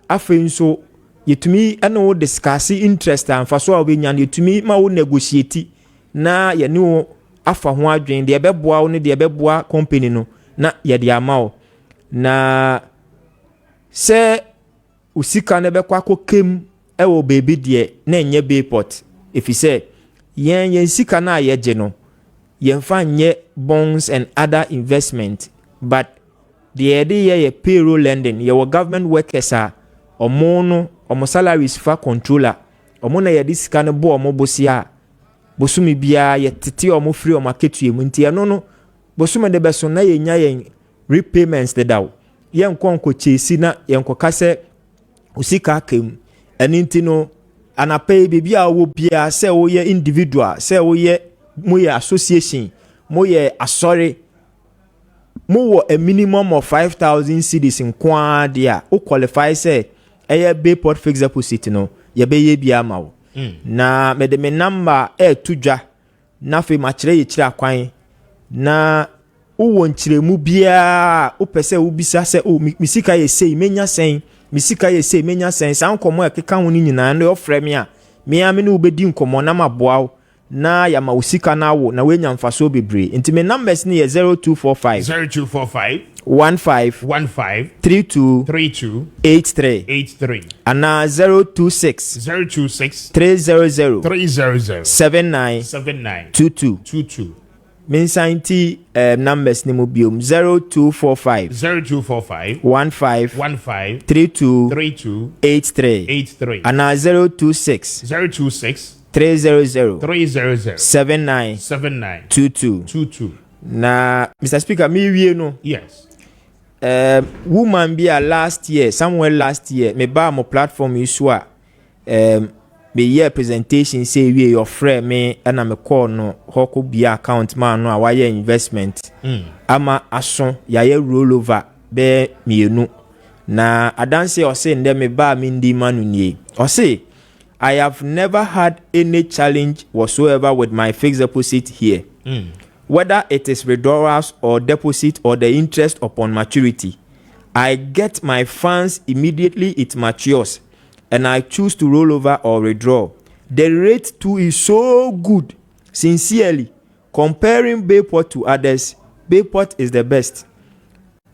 afe nso yetumi ene wo discuss interest amfaso a obenya yetumi ma wo negotiate na ye ne wo afa ho adwen de ebeboa wo ne de ebeboa company no na ye de ama wo na se usika ne bekwa kokem ewo baby de na enye Bayport efise yen sika na ayeje no yen fa nye bonds and other investment but the idea ye payroll lending ye government workers are omo salaries fa controller omo na ye disika ne bo omo bosia bosumi bia ye tete omo free omo aketu emu nti eno no bosumi de beso na ye nya ye repayments de dawo ye nkonko chesi na ye nkoka se usika kem eni nti no anapay bibia wo bia se wo ye individual se wo ye mo ye association mo ye asori mo a minimum of 5,000 cedis in dia o qualify say eye Bayport fixed deposit no ye be ye bia ma wo na me de me number tudwa na fe ma kire ye kire akwan na wo nkyiremu bia o pese wo bisa se o misika ye sei menya sen misika ye sei menya sen san komo e keka ho ni nyina no ofre me a me a me no obedi nkomo na maboa na ya ma usika na wo na wenya mfaso bebre nti me numbers ni ye 0245 15 32 83 ana 026 300 79 22 Minsanti numbers ni mo biom 0245 15 32 83 ana 026 300 79 22 na Mr. Speaker me wie no yes woman be last year me ba mo platform isu a me year presentation say we your friend me and me call no hoko bia account man no awaye investment ama aso yaye rollover be mienu na adanse o say ndem me ba me ndi manu nie o say I have never had any challenge whatsoever with my fixed deposit here. Whether it is withdrawals or deposit or the interest upon maturity. I get my funds immediately it matures and I choose to roll over or withdraw. The rate too is so good. Sincerely, comparing Bayport to others, Bayport is the best.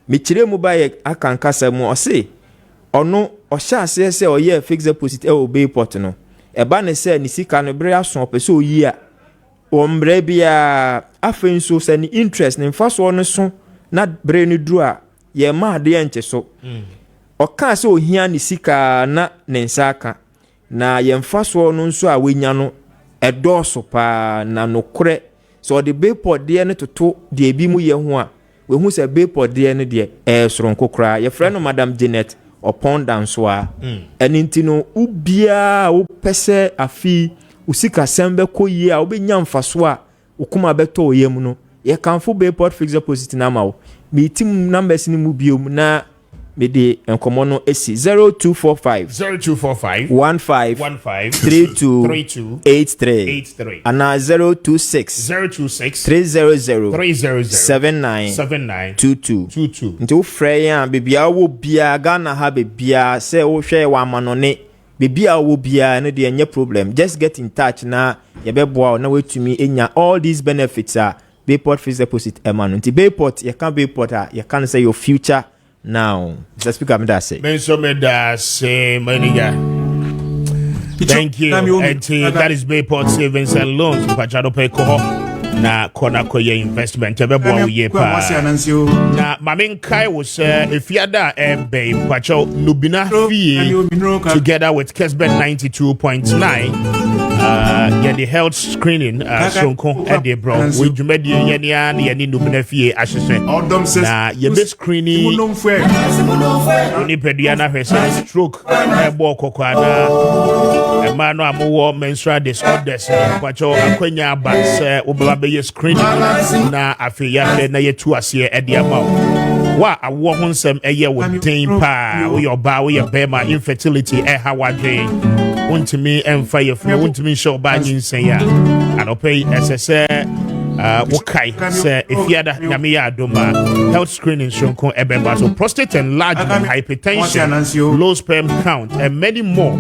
Michire mubaye akankasa mu ose ono osha se o ye fixed deposit o Bayport no e ba ne se ni sika no bre aso pese oyi a o mbre bia afen so se ni interest ni mfaso no so na bre ni dru a ye ma de enche so o ka se ohia ni sika na ne nsaka na ye mfaso no nso a wenya no edoso pa na no kore so the Bayport de ne toto de bi mu ye ho a we hu se Bayport de ne de soronko kra ye frɛ no Madam Janet upon dansoa enintino ubia o pese afi usika sembe koyi a obenya mfaso a ukuma beto oyem no ye kanfo Bayport fixed deposit na ma wo me team numbers ni mu biom na me de enkomo no esi 0245 15 32 83 ana 026 300 79 22 nti wo frɛ ya bebia wo bia Ghana ha bebia se wo hwɛ wa manone bebia wo bia no de enye problem just get in touch na ye beboa na wetumi enya all these benefits are Bayport fixed deposit emanu nti Bayport ye can Bayport ye can say your future now. Mr. Speaker, me that say. Manager. Thank you. And that is Bayport Savings and Loans. Pachado Peko na kona koye investment. Ebebo ye pa. Na mamin kai was if yada bay pacho nubina fee together with Kessben 92.9. Yeah, the health screening sonko at the bro we jumedi yani nubina fee ashese na ye be screening oni pediana hwese stroke ebo kokwana e ma no amowo menstrual disorders pacho akwanya ba se obaba be screening na afiya na ye tu ase e de ama wa awo ho nsem eye wo den pa we oba we bema infertility e ha wadwen untimi emfa ye funu untimi show ba nyinsen ya anopay ss wokai say ifiada nyame ya adoma health screening shonko ebemba so prostate enlargement, hypertension, low sperm count and many more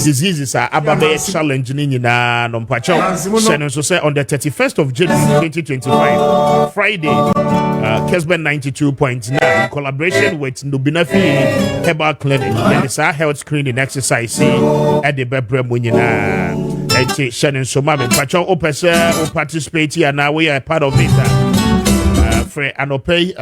diseases are ababe challenge ni nyina no mpacho so say on the 31st of January 2025 Friday Kessben 92.9 collaboration with Nubinafi Herbal Clinic and it's our health screening exercise at the Bebre Munyina Shannon Somabe Pacho Opesa or participate and now we are part of it. Free and pay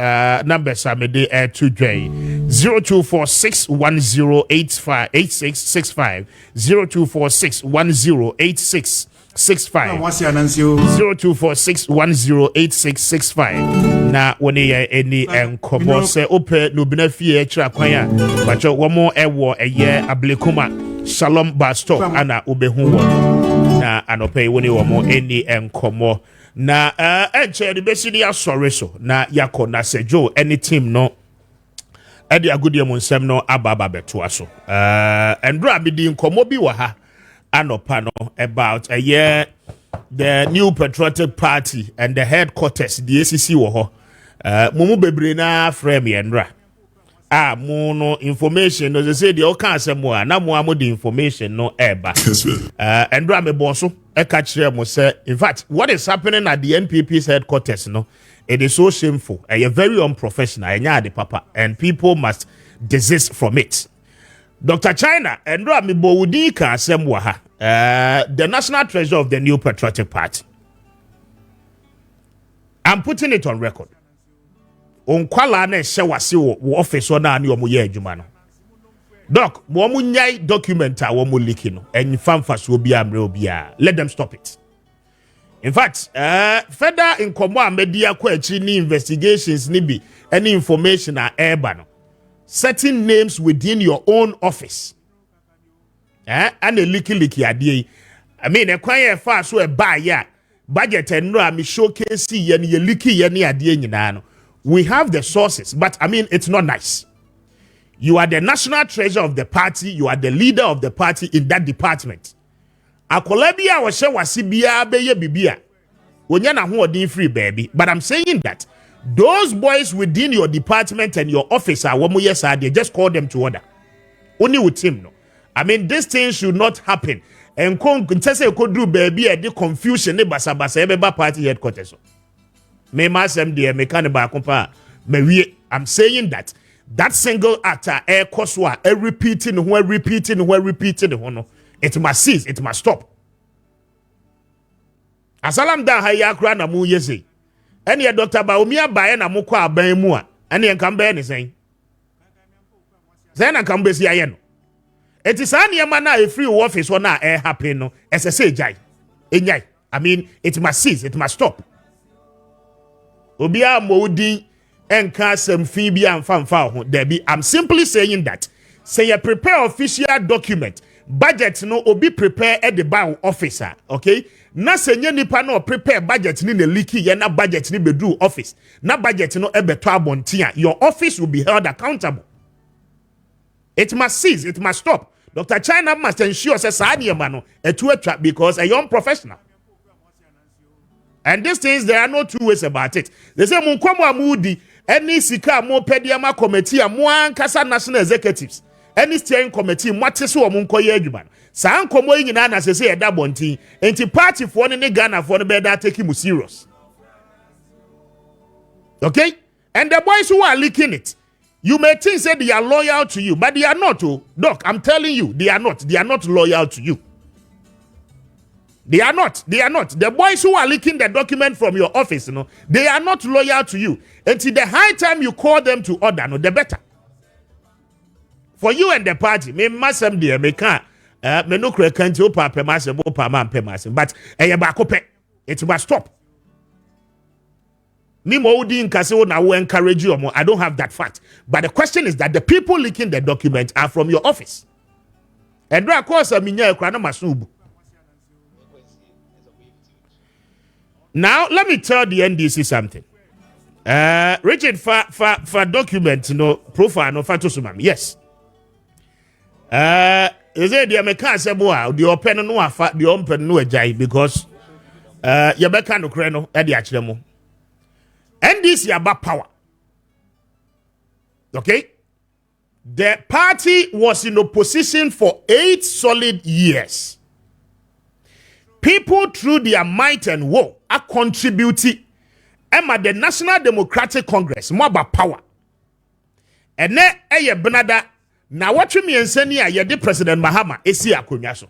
numbers are made to J 0246108665, 0246108665, 0246108665. Na when any enkomo se ope no bina fie kira kwan a bacho womo ewo eye ablekuma Shalom Basto ana obehu wo na anope woni womo any enkomo na enche de besini asore so na yakọ na sejo any team no edi agudie mu nsem no ababa beto aso endro abidi nkomo bi wa ha anopa no about a year the new patriotic party and the headquarters the ACC wo ho mumu bebre na frame endra mu no information no say the o kan asem a na mu amodi information no eba endra me boso e ka kire mo say in fact what is happening at the NPP's headquarters no it is so shameful and very unprofessional anya papa and people must desist from it. Dr. China endra me bowudi ka asem wa ha the national treasurer of the new patriotic party. I'm putting it on record. Onkwala na ehye wase wo office na ani omo ye adwuma no. Doc, mo mu nyai document a wo mo leak no. Enfa so obi amre obi a. Let them stop it. In fact, further inkomo a media kwa achi ni investigations ni bi any information a eba no. Certain names within your own office. And a leaky ade. I mean, e kwan ye fa so e ba ya budget enro a me showcase ye ni leaky ye ni ade nyina no. We have the sources, but I mean, it's not nice. You are the national treasurer of the party. You are the leader of the party in that department. Akolabia washe wasibia beye bibia. Wonya na ho free baby. But I'm saying that those boys within your department and your office are they just call them to order. Only with him, no. I mean, this thing should not happen. And contest could do baby the confusion basa basa party headquarters. I'm saying that single actor air koswa repeating it must cease, it must stop. Asalam da hayakra na mu yese. Any Dr. Baumia bae na mu kwa aban mu a ene enkan be ne sen. Sen enkan be si aye no. It is an yama na a free office one na air happen no. Say jai. Enyai. I mean, it must cease, it must stop. Obia modi enka semfi bi amfa ho debi. I'm simply saying that say you prepare official document budget no obi prepare at the bar officer, okay? Na senye nipa no prepare budget ni ne leaky ye na budget ni bedu office. Na budget no ebeto abontia. Your office will be held accountable. It must cease, it must stop. Dr. China must ensure say saani no etu trap because a young professional. And these things, there are no two ways about it. They say, Munkwamo Amudi, any sika mo pediama committee, mo kasa national executives, any steering committee, mwatisu wa munko yejuman. Sa ankomo yi na se say eda bonti, enti party for ne Ghana for ne beda take him serious. Okay? And the boys who are leaking it, you may think say they are loyal to you, but they are not. Oh, Doc, I'm telling you, they are not. They are not loyal to you. They are not. They are not. The boys who are leaking the document from your office, you know, they are not loyal to you. Until the high time you call them to order, no, the better. For you and the party, me masem dear, me can't, me no can't opa pemasem, opa man pemasem, but it must stop. Me moudi nkase na we encourage you. I don't have that fact. But the question is that the people leaking the document are from your office. And of course, minya ekra na masubu. Now, let me tell the NDC something. Richard, for document, profile, fatosumam. Yes. Is it the American Saboa, the open no afa, the open no jai, because Yabeka no creno, at the Achremo. NDC about power. Okay? The party was in opposition for 8 solid years. People through their might and woe are contributing the National Democratic Congress more about power. And then Benada now what you mean saying the President Mahama esi akonyaso.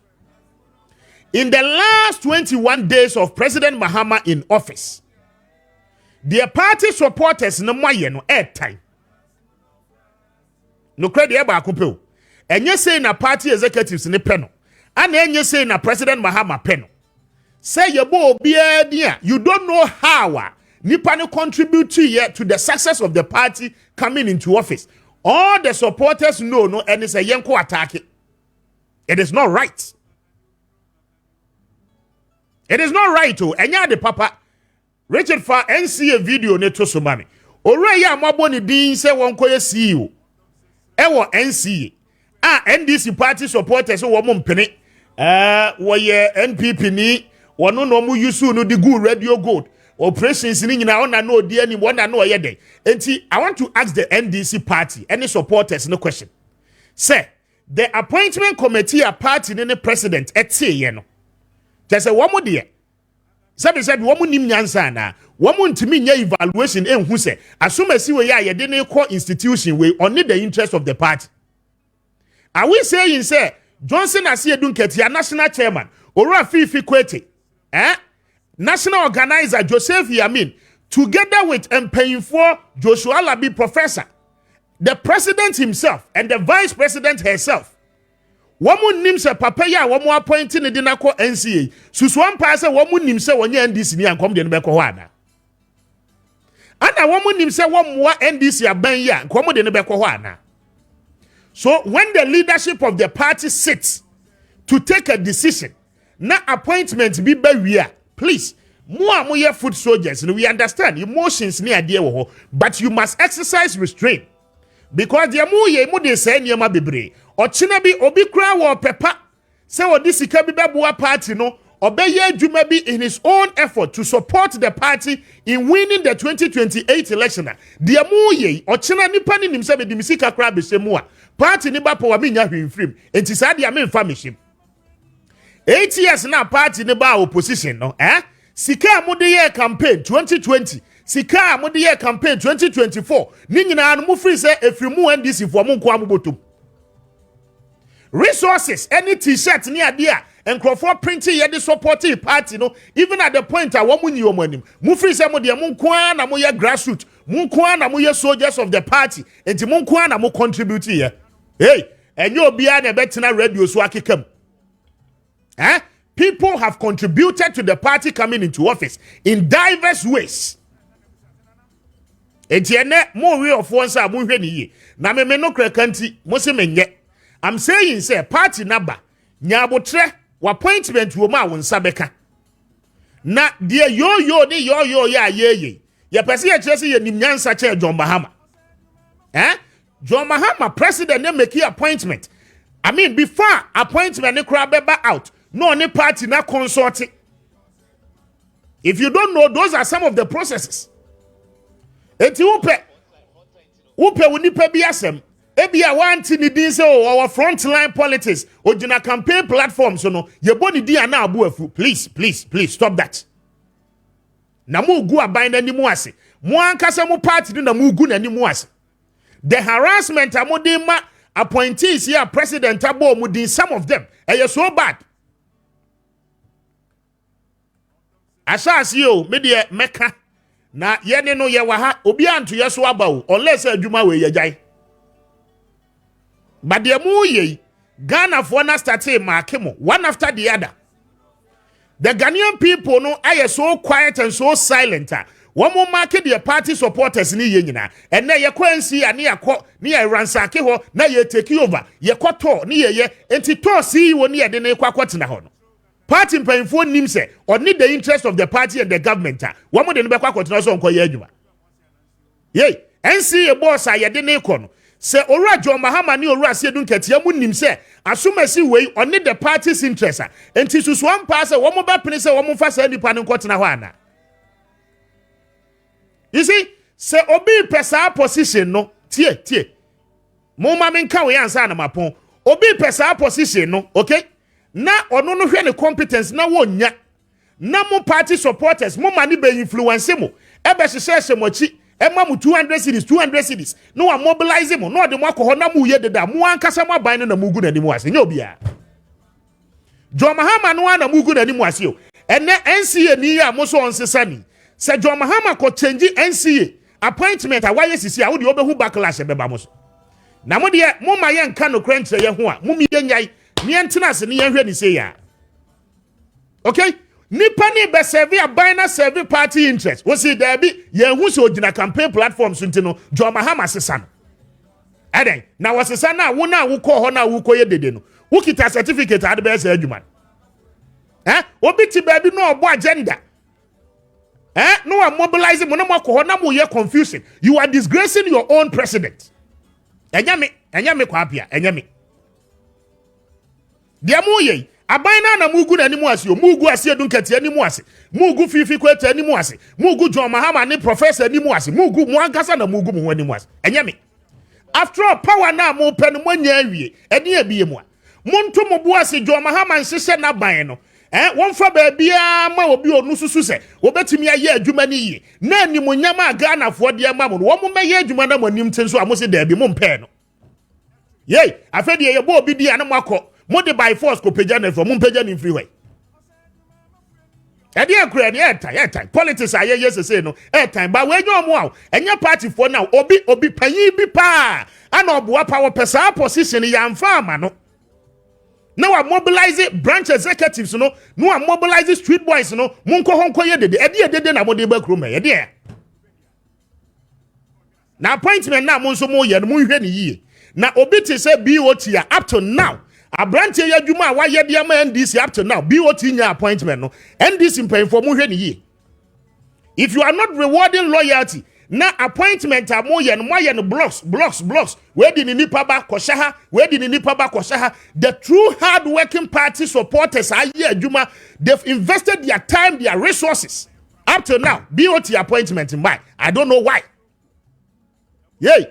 In the last 21 days of President Mahama in office, their party supporters no more no air time. no credit eba akupeo. Enye say na party executives ne peno. And enye say na President Mahama peno. Say yebo obiye dia. You don't know how nipa no contribute to the success of the party coming into office. All the supporters know no and it's a yenko attack. It is not right. It is not right to enya de papa Richard fa NCA video ne to so mami. Ore ya mabo ni din se won koye CEO. Ewo NCA. NDC party supporters wo mo mpene. Wo ye NPP ni wono no mu yusu no the good radio gold. Operations ni nyina ona no odi ani wona no ye den. Enti I want to ask the NDC party any supporters no question. Say the appointment committee a party ne president etie ye no. Just say womo de. Sabi womo nim nyansa na. Womo ntimi nya evaluation enhu se asumasi we ya ye de ne call institution we only the interest of the party. Are we saying say Johnson Asiedun Ketia national chairman Ora Fifi Kwete national organizer Joseph Yamin together with Mpayinfo Joshua Labi professor, the president himself and the vice president herself. Womu nimse papa ya womu appointing ne dinako NCA. Suswan pase womu nimse wonye NDC ni ankom de nebeko hwana. Ana womu nimse womu wa NDC aban ya nkomo de nebeko hwana. So when the leadership of the party sits to take a decision, na appointment be beware. Please, more ye foot soldiers, and we understand emotions near dear, but you must exercise restraint. Because the more ye mode say nyama bebre, or chinabi obi kra wo pepa, say what this ikabi party no, obey Jumabi in his own effort to support the party in winning the 2028 election. The more ye, or china nipani himself the misika crab is semua, party niba po waminya him, and tisadi amen famishim. 8 years now party niba opposition no sika amode campaign 2020 sika amode campaign 2024 ni nyina no mu free say efrimu NDC for mo nko amobotom resources any t-shirt ni ade a enkrofo printing ye the supporting party no even at the point a wo mu nyi omanim mu free say mo de mo nko na mo ye grassroots mo nko na mo ye soldiers of the party enti mo nko na mo contribute here hey enyo bia na betena radio so akekam. People have contributed to the party coming into office in diverse ways. Etienne mo we of one sa mo hwe ni ye. Na me no krekanti mo se menye. I'm saying say party number nyabotre appointment wo ma won sabeka. Na de yo ni yo ya ye. Ye pese ye kire se ye nimnyansa che John Mahama. John Mahama president na make appointment. I mean before appointment ne kra beba out. No any party na consulting. If you don't know, those are some of the processes. Eti upe unipe biasem. Ebi a wanti ni din say our frontline politics or jina campaign platforms so no ye boni di ana abu afu. Please stop that. Na mu gu aban na nimu ase. Mo ankasa mo party na mu gu na nimu ase. The harassment amode ma appointees here president abo mu din some of them. So bad. Asasi yo media meka na yene no ye waha obi anto ye so abawo unless adwuma we yejai but the mu ye Ghana for na start Maakye mo one after the other. The Ghanaian people no are so quiet and so silent. One more market their party supporters ni ye nyina and na ye kwansi ani akọ ni ye ransake ho na ye take over ye kwoto ni ye enti to si wo ni ye de ne kwakotena ho no. Party mpanyimfo nim se or need the interest of the party and the government. One more de no bekwa kotena so nkoye adwuma. Yey, NCA boss a ye de ne ko no. Se ora John Mahama ni ora Asiedun Ketia mu nim se asumasi wei or need the party's interest. Enti susu one pass one more bepene se one more fa sa nipa no kotena ho ana. You see, se obi pesa position no tie. Mo ma menka we ansa na mapon. Obi pesa position no, okay? Na ono no hwe ne competence na wonya. Na mo party supporters mo mani be influence mo. Ebe hyehyehye mo chi, ema mo 200 cities. No wa mobilize mo, no de mo akọ na mo ye deda. Mo ankasa mo aban na mugu na ni mo ase. Nya obia. John Mahama no na mugu na ni mo ase o. Ene NCA ni ya mo so onsesa ni. Se John Mahama ko change NCA appointment a waye sisi a wo de obehu backlash beba mo so. na mo de mo ma ye nka no kranche ye ho a mo mi ye nyai me entena se ne ye hwe ni say ya okay nipa ni be serve a binary serve party interest wo see there be ye hu so ogina campaign platforms ntino John Mahama sesa no eden na wo sesa na wo kɔ hɔ na wo kɔ ye dede no wo kita certificate ade be se adwuma obi ti ba bi no obo agenda no one mobilizing mo no mo kɔ hɔ na mo ye confusion. You are disgracing your own president. Enyame kwa apia enyame dia mo ye aban na mugu na nimu ase o mugu ase edunkati animu ase mugu fifi kweta animu ase mugu John Mahama ni professor animu ase mugu mo ankasa na mugu mo animu ase enyame after all power na mo pɛ no mo nya awie ene abie mu a monto mo bo ase John Mahama nhyehyɛ na ban no won fa ba bia ma obi onu susu se obetimi aye adwuma ni yi na animunyam aga na fo de ma mo wo mo meye adwuma na mo nim tenso a mo se da bi mo mpɛ no yey afedi ye bo obi dia na mo akɔ mo de by force ko pagya na fo mo pagya ni free way edi akura ni etai politics aye say no etai ba we nyo mo a enya party for now obi panyin bi pa ana oboa power pesa position ya mfa ama no. Now I mobilize branch executives, no I mobilize street boys, no munko honko ye dede ede na mo de ba krom ye de na appointment na mo nso mo ye no mo hwe ni yie na obi te say BOT ya up to now a branch ye adwuma wa ye de ma NDC up to now BOT nya appointment no NDC mpay for mo hwe ni yie. If you are not rewarding loyalty na appointment amoye no blocks where di ni nipa ba koshaha where di ni nipa ba koshaha the true hard working party supporters aye adwuma they've invested their time their resources up to now BOT appointment in by I don't know why yey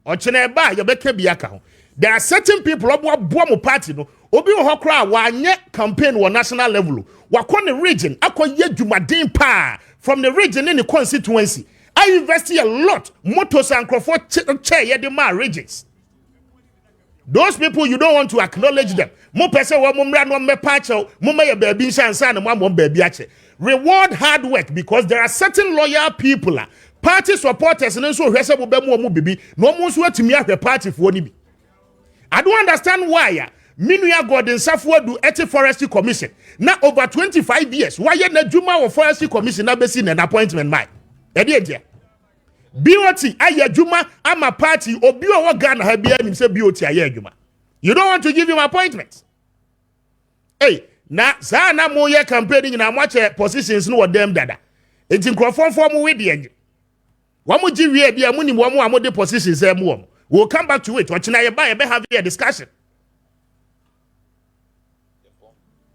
ochene ba ye beka biaka ho there are certain people obo mo party no obi ho kra wa anye campaign wo national level wakɔ ne region akɔye adwumaden pa from the region in the constituency. I invest a lot. Motors and Crawford chair yedima regions. Those people you don't want to acknowledge them. Mo pese wa mo mra no me pacho, mo me baby shansa na mo baby ache. Reward hard work because there are certain loyal people, party supporters and so hwese bo be mo bibi. No mo so atimi ahwe party fo ni bi. I don't understand why Minua Gordon Safwa do Eti Forestry Commission. Now over 25 years. Why ye na juma of Forestry Commission na be seen an appointment my. Edia. BOT aye juma ama party obi o Ghana ha bia nim say BOT aye juma. You don't want to give him appointment. Hey, na sa na mo ye campaigning na mo che positions no dem dada. Enti nkrofon for mo we de enje. Wa mo gi wie bia mo nim wa mo de positions e mo. We'll come back to it. Ochina ye ba ye be have a discussion.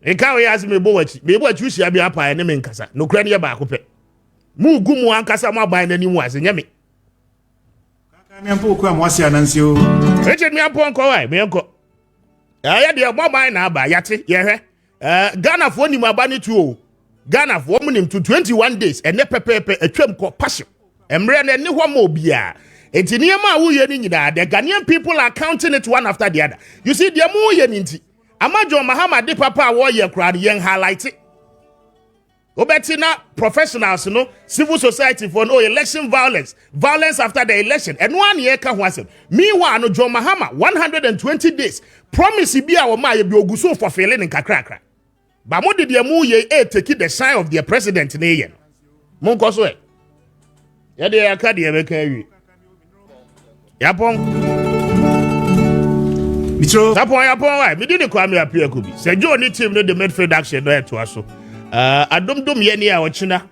Eka we ask me bo wachi. Me bo wachi usia bia pa ne me nkasa. No kra ne ba akopɛ. Mu gumu ankasa ma ban nani mu ase nyame. Kaka mi ampo ku amwase anansio. Richard mi ampo nko wai, me nko. Ya de mo ban na aba yate ye hwe. Ghana fo ni aba ni tu o. Ghana fo mu nim to 21 days ene pepepe atwam ko passion. Emre na ni ho ma obia. Enti niema wo ye ni nyina the Ghanaian people are counting it one after the other. You see the mo ye ni nti. Ama John Mahama de papa wo ye kra de yen highlight it. Obetina professionals no civil society for no election violence after the election and 1 year ka ho asem meanwhile no John Mahama 120 days promise bi a wo ma ye bi oguso for failing in kakrakra ba mo de mu ye take the sign of the president na ye no mo nko so e ye de aka de be ka wi yapon mitro yapon why me di Kwame Appiah Kubi se jo ni team no the midfield action no e to aso adom ye ni a ochina